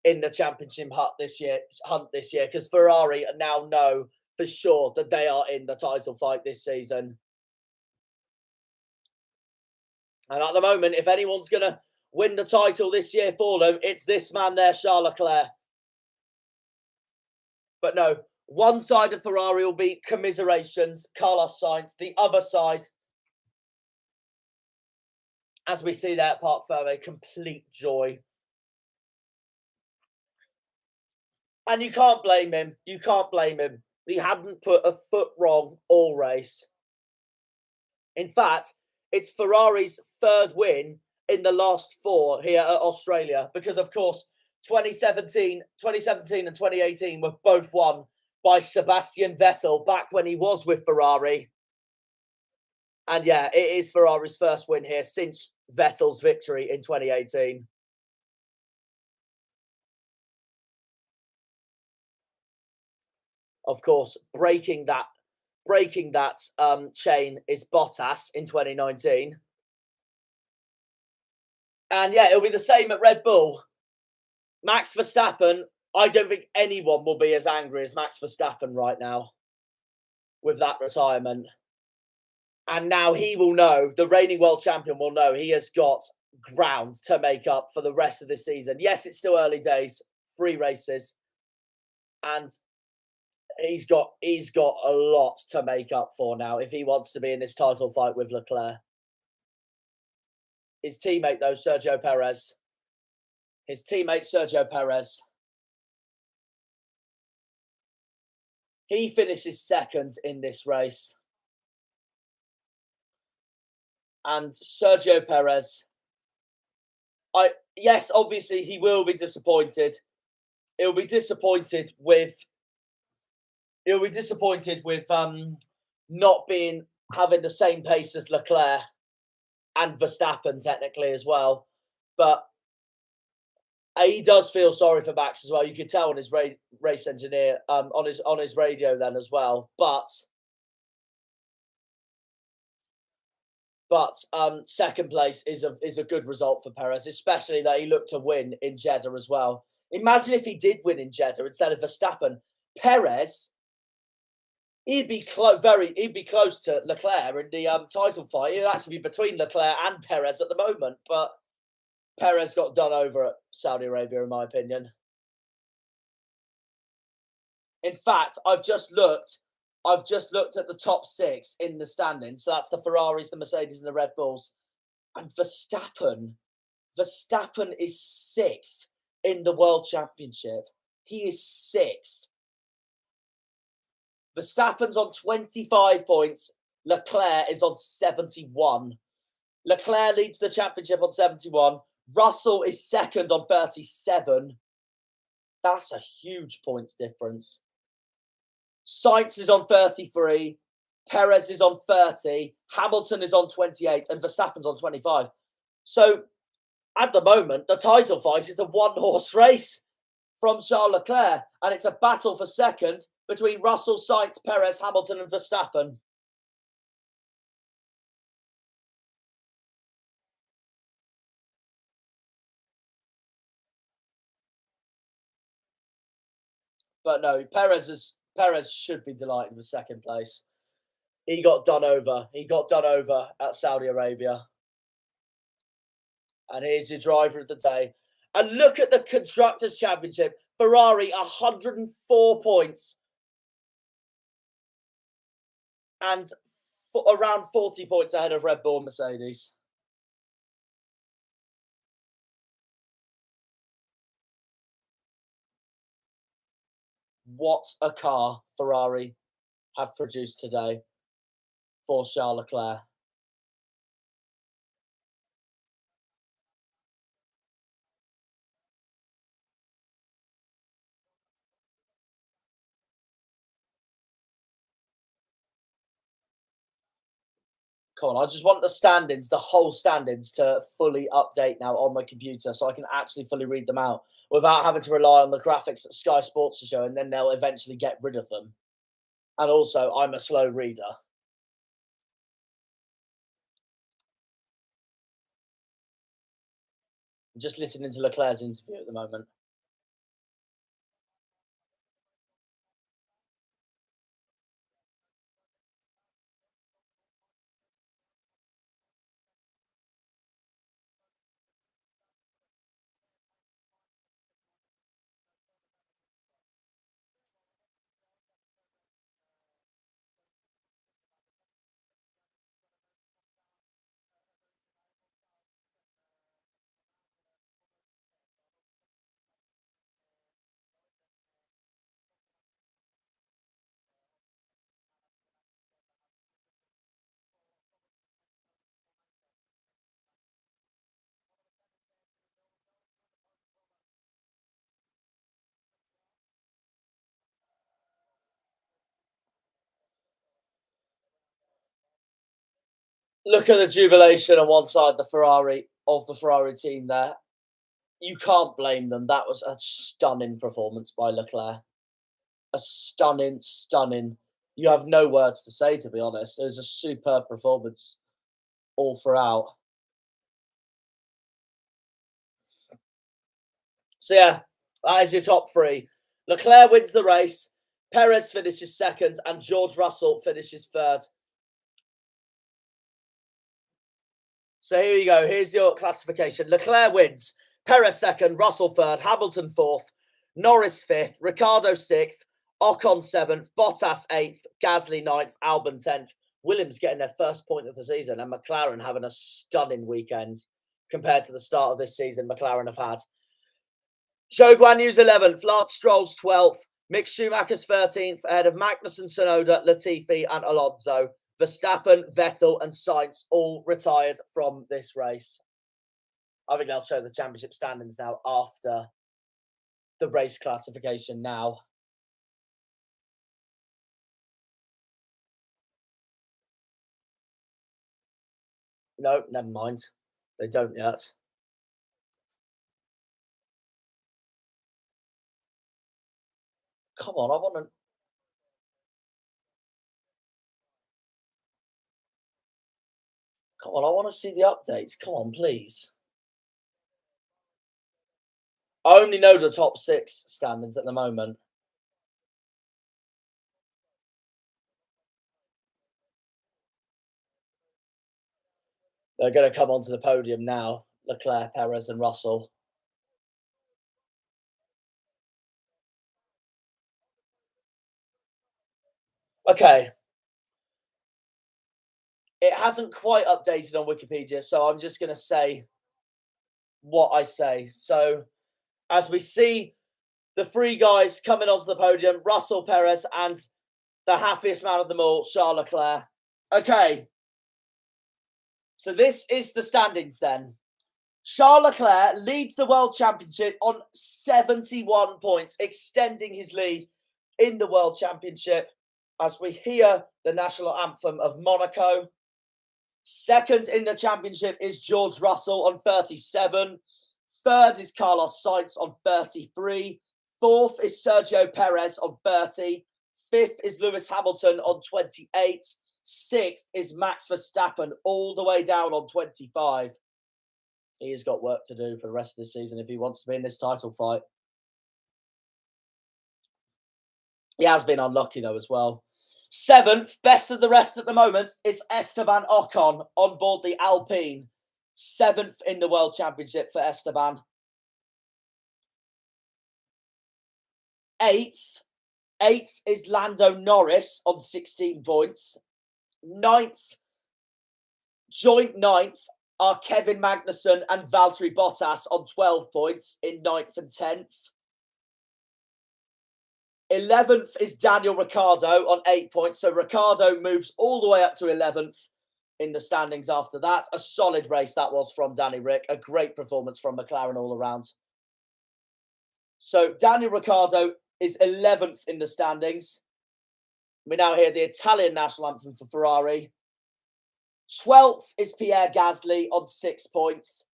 in the championship hunt this year, because Ferrari now know for sure that they are in the title fight this season. And at the moment, if anyone's going to win the title this year for them, it's this man there, Charles Leclerc. But no, one side of Ferrari will be commiserations, Carlos Sainz. The other side, as we see there at Parc Ferme, complete joy. And you can't blame him. You can't blame him. He hadn't put a foot wrong all race. In fact, it's Ferrari's third win in the last 4 here at Australia, because, of course, 2017 and 2018 were both won by Sebastian Vettel back when he was with Ferrari. And yeah, it is Ferrari's first win here since Vettel's victory in 2018. Of course, breaking that breaking that chain is Bottas in 2019. And yeah, it'll be the same at Red Bull. Max Verstappen, I don't think anyone will be as angry as Max Verstappen right now with that retirement. And now he will know, the reigning world champion will know he has got ground to make up for the rest of the season. Yes, it's still early days, 3 races. And he's got a lot to make up for now if he wants to be in this title fight with Leclerc. His teammate, though, Sergio Perez. He finishes second in this race. And Sergio Perez, yes, obviously he will be disappointed. He'll be disappointed with not having the same pace as Leclerc and Verstappen technically as well. But he does feel sorry for Max as well. You could tell on his race engineer on his radio then as well. But second place is a good result for Perez, especially that he looked to win in Jeddah as well. Imagine if he did win in Jeddah instead of Verstappen. Perez, he'd be close to Leclerc in the title fight. It'd actually be between Leclerc and Perez at the moment, but Perez got done over at Saudi Arabia, in my opinion. In fact, I've just looked at the top 6 in the standings. So that's the Ferraris, the Mercedes, and the Red Bulls. And Verstappen is 6th in the World Championship. He is 6th. Verstappen's on 25 points. Leclerc is on 71. Leclerc leads the championship on 71. Russell is second on 37. That's a huge points difference. Sainz is on 33. Perez is on 30. Hamilton is on 28. And Verstappen's on 25. So, at the moment, the title fight is a one-horse race from Charles Leclerc. And it's a battle for second between Russell, Sainz, Perez, Hamilton and Verstappen. But no, Perez should be delighted with second place. He got done over. He got done over at Saudi Arabia. And here's your driver of the day. And look at the Constructors' Championship. Ferrari, 104 points. And around 40 points ahead of Red Bull and Mercedes. What a car Ferrari have produced today for Charles Leclerc. Come on, I just want the standings, the whole standings, to fully update now on my computer so I can actually fully read them out without having to rely on the graphics that Sky Sports are showing, then they'll eventually get rid of them. And also, I'm a slow reader. I'm just listening to Leclerc's interview at the moment. Look at the jubilation on one side, the Ferrari team there. You can't blame them. That was a stunning performance by Leclerc. A stunning You have no words to say, to be honest. It was a superb performance all throughout. So yeah, that is your top three. Leclerc wins the race, Perez finishes second, and George Russell finishes third. So here you go. Here's your classification. Leclerc wins, Perez second, Russell third, Hamilton fourth, Norris fifth, Ricciardo sixth, Ocon seventh, Bottas eighth, Gasly ninth, Alban 10th. Williams getting their first point of the season, and McLaren having a stunning weekend compared to the start of this season McLaren have had. Zhou Guanyu's 11th, Lance Stroll's 12th, Mick Schumacher's 13th, ahead of Magnussen, Tsunoda, Latifi, and Alonso. Verstappen, Vettel, and Sainz all retired from this race. I think they'll show the championship standings now after the race classification now. No, never mind. They don't yet. Come on, I want to... Come on, I want to see the updates. Come on, please. I only know the top 6 standings at the moment. They're going to come onto the podium now. Leclerc, Perez, and Russell. Okay. It hasn't quite updated on Wikipedia, so I'm just going to say what I say. So, as we see the 3 guys coming onto the podium, Russell, Perez, and the happiest man of them all, Charles Leclerc. Okay. So this is the standings then. Charles Leclerc leads the World Championship on 71 points, extending his lead in the World Championship as we hear the national anthem of Monaco. Second in the championship is George Russell on 37. Third is Carlos Sainz on 33. Fourth is Sergio Perez on 30. Fifth is Lewis Hamilton on 28. Sixth is Max Verstappen all the way down on 25. He has got work to do for the rest of the season if he wants to be in this title fight. He has been unlucky though as well. Seventh, best of the rest at the moment, is Esteban Ocon on board the Alpine. 7th in the World Championship for Esteban. 8th is Lando Norris on 16 points. 9th, joint 9th, are Kevin Magnussen and Valtteri Bottas on 12 points in 9th and 10th. 11th is Daniel Ricciardo on 8 points. So Ricciardo moves all the way up to 11th in the standings after that. A solid race that was from Danny Rick. A great performance from McLaren all around. So Daniel Ricciardo is 11th in the standings. We now hear the Italian national anthem for Ferrari. 12th is Pierre Gasly on 6 points.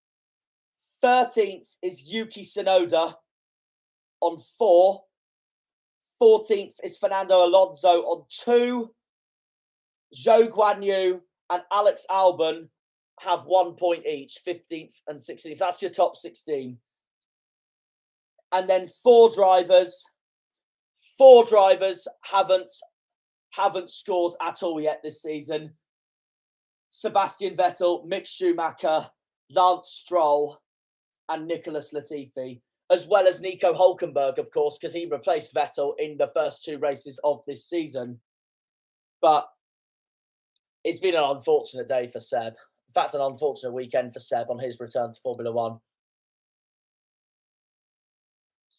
13th is Yuki Tsunoda on 4. 14th is Fernando Alonso on 2. Zhou Guanyu and Alex Alban have 1 point each, 15th and 16th. That's your top 16. And then 4 drivers haven't scored at all yet this season. Sebastian Vettel, Mick Schumacher, Lance Stroll, and Nicholas Latifi, as well as Nico Hulkenberg, of course, because he replaced Vettel in the first 2 races of this season. But it's been an unfortunate day for Seb. In fact, an unfortunate weekend for Seb on his return to Formula One.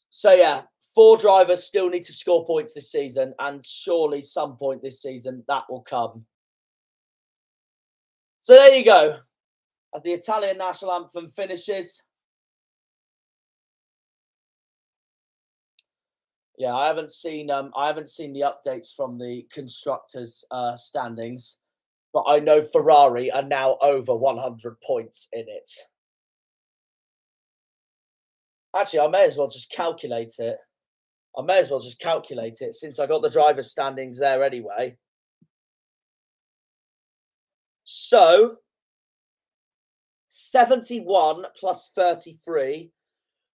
So, yeah, 4 drivers still need to score points this season, and surely some point this season that will come. So there you go. As the Italian national anthem finishes. Yeah, I haven't seen the updates from the constructors' standings, but I know Ferrari are now over 100 points in it. Actually, I may as well just calculate it. I may as well just calculate it since I got the driver's standings there anyway. So, 71 plus 33.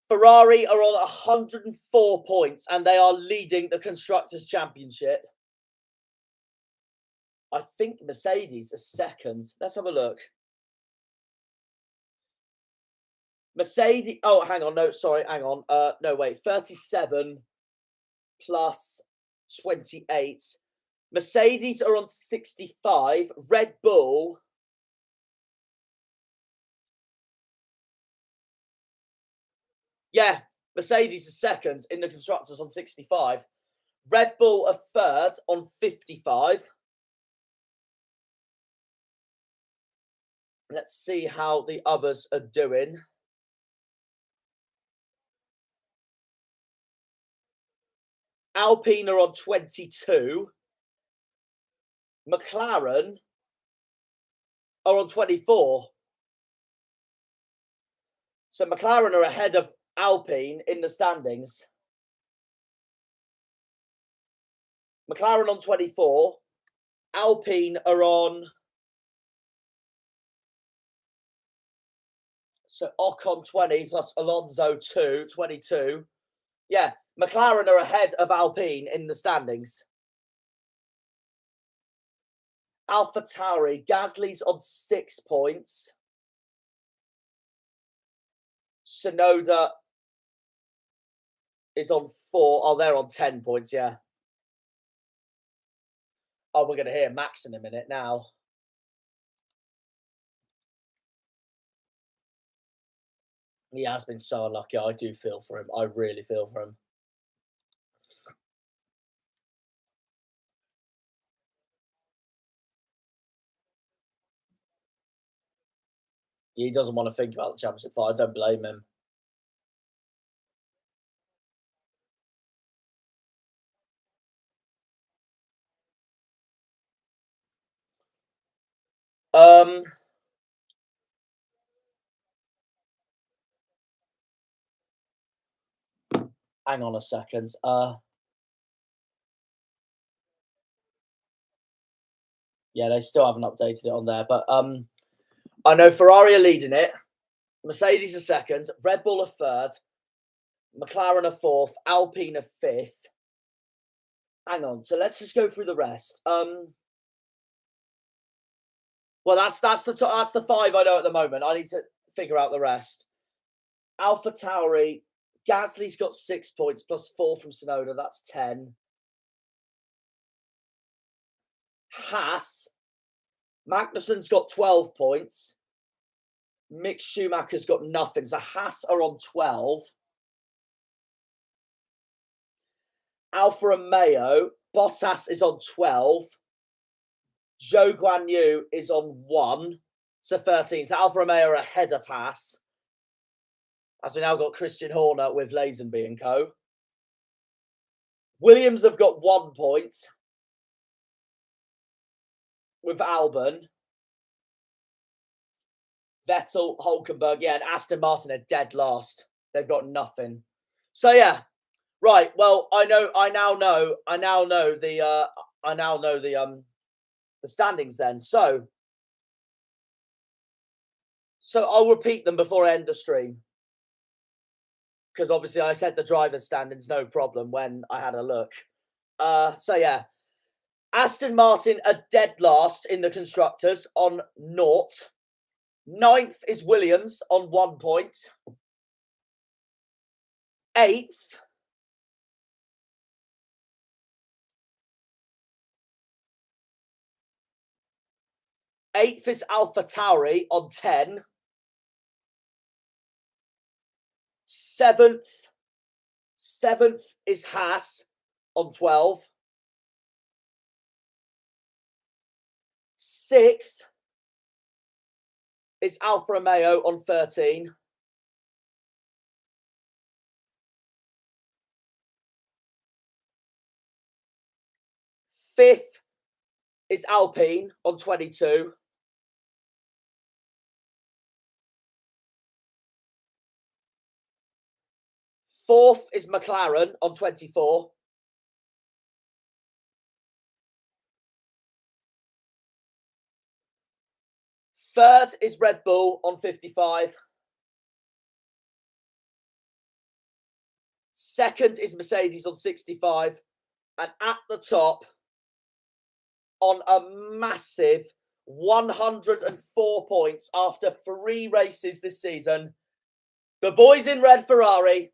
Ferrari are on 104 points and they are leading the Constructors' Championship. I think Mercedes are second. Let's have a look. Mercedes. Oh, hang on. No, sorry. Hang on. No, wait. 37 plus 28. Mercedes are on 65. Red Bull. Yeah, Mercedes is second in the Constructors on 65. Red Bull are third on 55. Let's see how the others are doing. Alpine are on 22. McLaren are on 24. So McLaren are ahead of Alpine in the standings. McLaren on 24. Alpine are on... So Ocon 20 plus Alonso 2, 22. Yeah, McLaren are ahead of Alpine in the standings. AlphaTauri, Gasly's on 6 points. Tsunoda is on 4. Oh, they're on 10 points, yeah. Oh, we're going to hear Max in a minute now. He has been so unlucky. I do feel for him. I really feel for him. He doesn't want to think about the championship fight. I don't blame him. Hang on a second. Yeah, they still haven't updated it on there, but I know Ferrari are leading it. Mercedes are second. Red Bull are third. McLaren are fourth. Alpine are fifth. Hang on. So let's just go through the rest. Well, that's the 5 I know at the moment. I need to figure out the rest. AlphaTauri, Gasly's got 6 points plus 4 from Tsunoda. That's 10. Haas, Magnussen's got 12 points. Mick Schumacher's got nothing. So Haas are on 12. Alfa Romeo, Bottas is on 12. Zhou Guanyu is on 1. So 13. So Alfa Romeo are ahead of Haas. As we now got Christian Horner with Lazenby and co. Williams have got 1 point with Alban. Vettel, Hulkenberg, yeah, and Aston Martin are dead last. They've got nothing. So yeah, right. Well, I now know the standings then. So I'll repeat them before I end the stream. Because obviously I said the driver's standings, no problem, when I had a look. So yeah, Aston Martin are dead last in the Constructors on 0. 9th is Williams on 1 point. 8th. Eighth is AlphaTauri on 10. 7th is Haas on 12. 6th is Alfa Romeo on 13. 5th is Alpine on 22. Fourth is McLaren on 24. Third is Red Bull on 55. Second is Mercedes on 65. And at the top, on a massive 104 points after 3 races this season, the boys in red Ferrari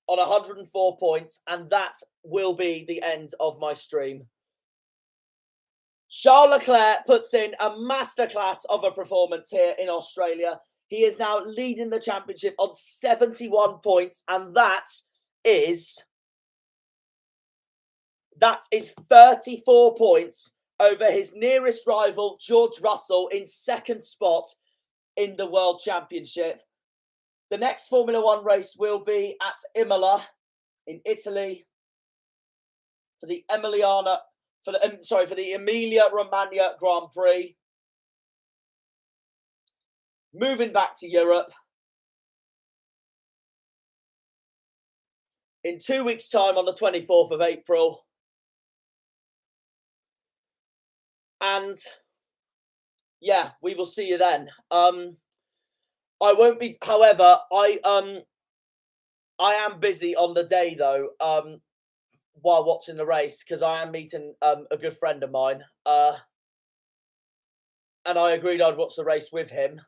on 104 points, and that will be the end of my stream. Charles Leclerc puts in a masterclass of a performance here in Australia. He is now leading the championship on 71 points, and that is 34 points over his nearest rival, George Russell, in second spot in the World Championship. The next Formula One race will be at Imola in Italy for the Emilia-Romagna Grand Prix. Moving back to Europe. In 2 weeks' time, on the 24th of April. And yeah, we will see you then. I won't be, however, I am busy on the day though, while watching the race, because I am meeting a good friend of mine. And I agreed I'd watch the race with him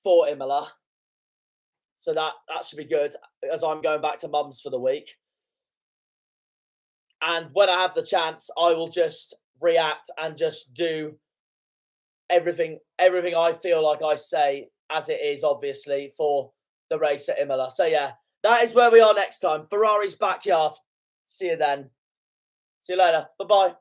for Imola. So that should be good, as I'm going back to mum's for the week. And when I have the chance, I will just react and just do everything I feel like I say as it is, obviously, for the race at Imola. So yeah, that is where we are next time. Ferrari's backyard. See you then. See you later. Bye-bye.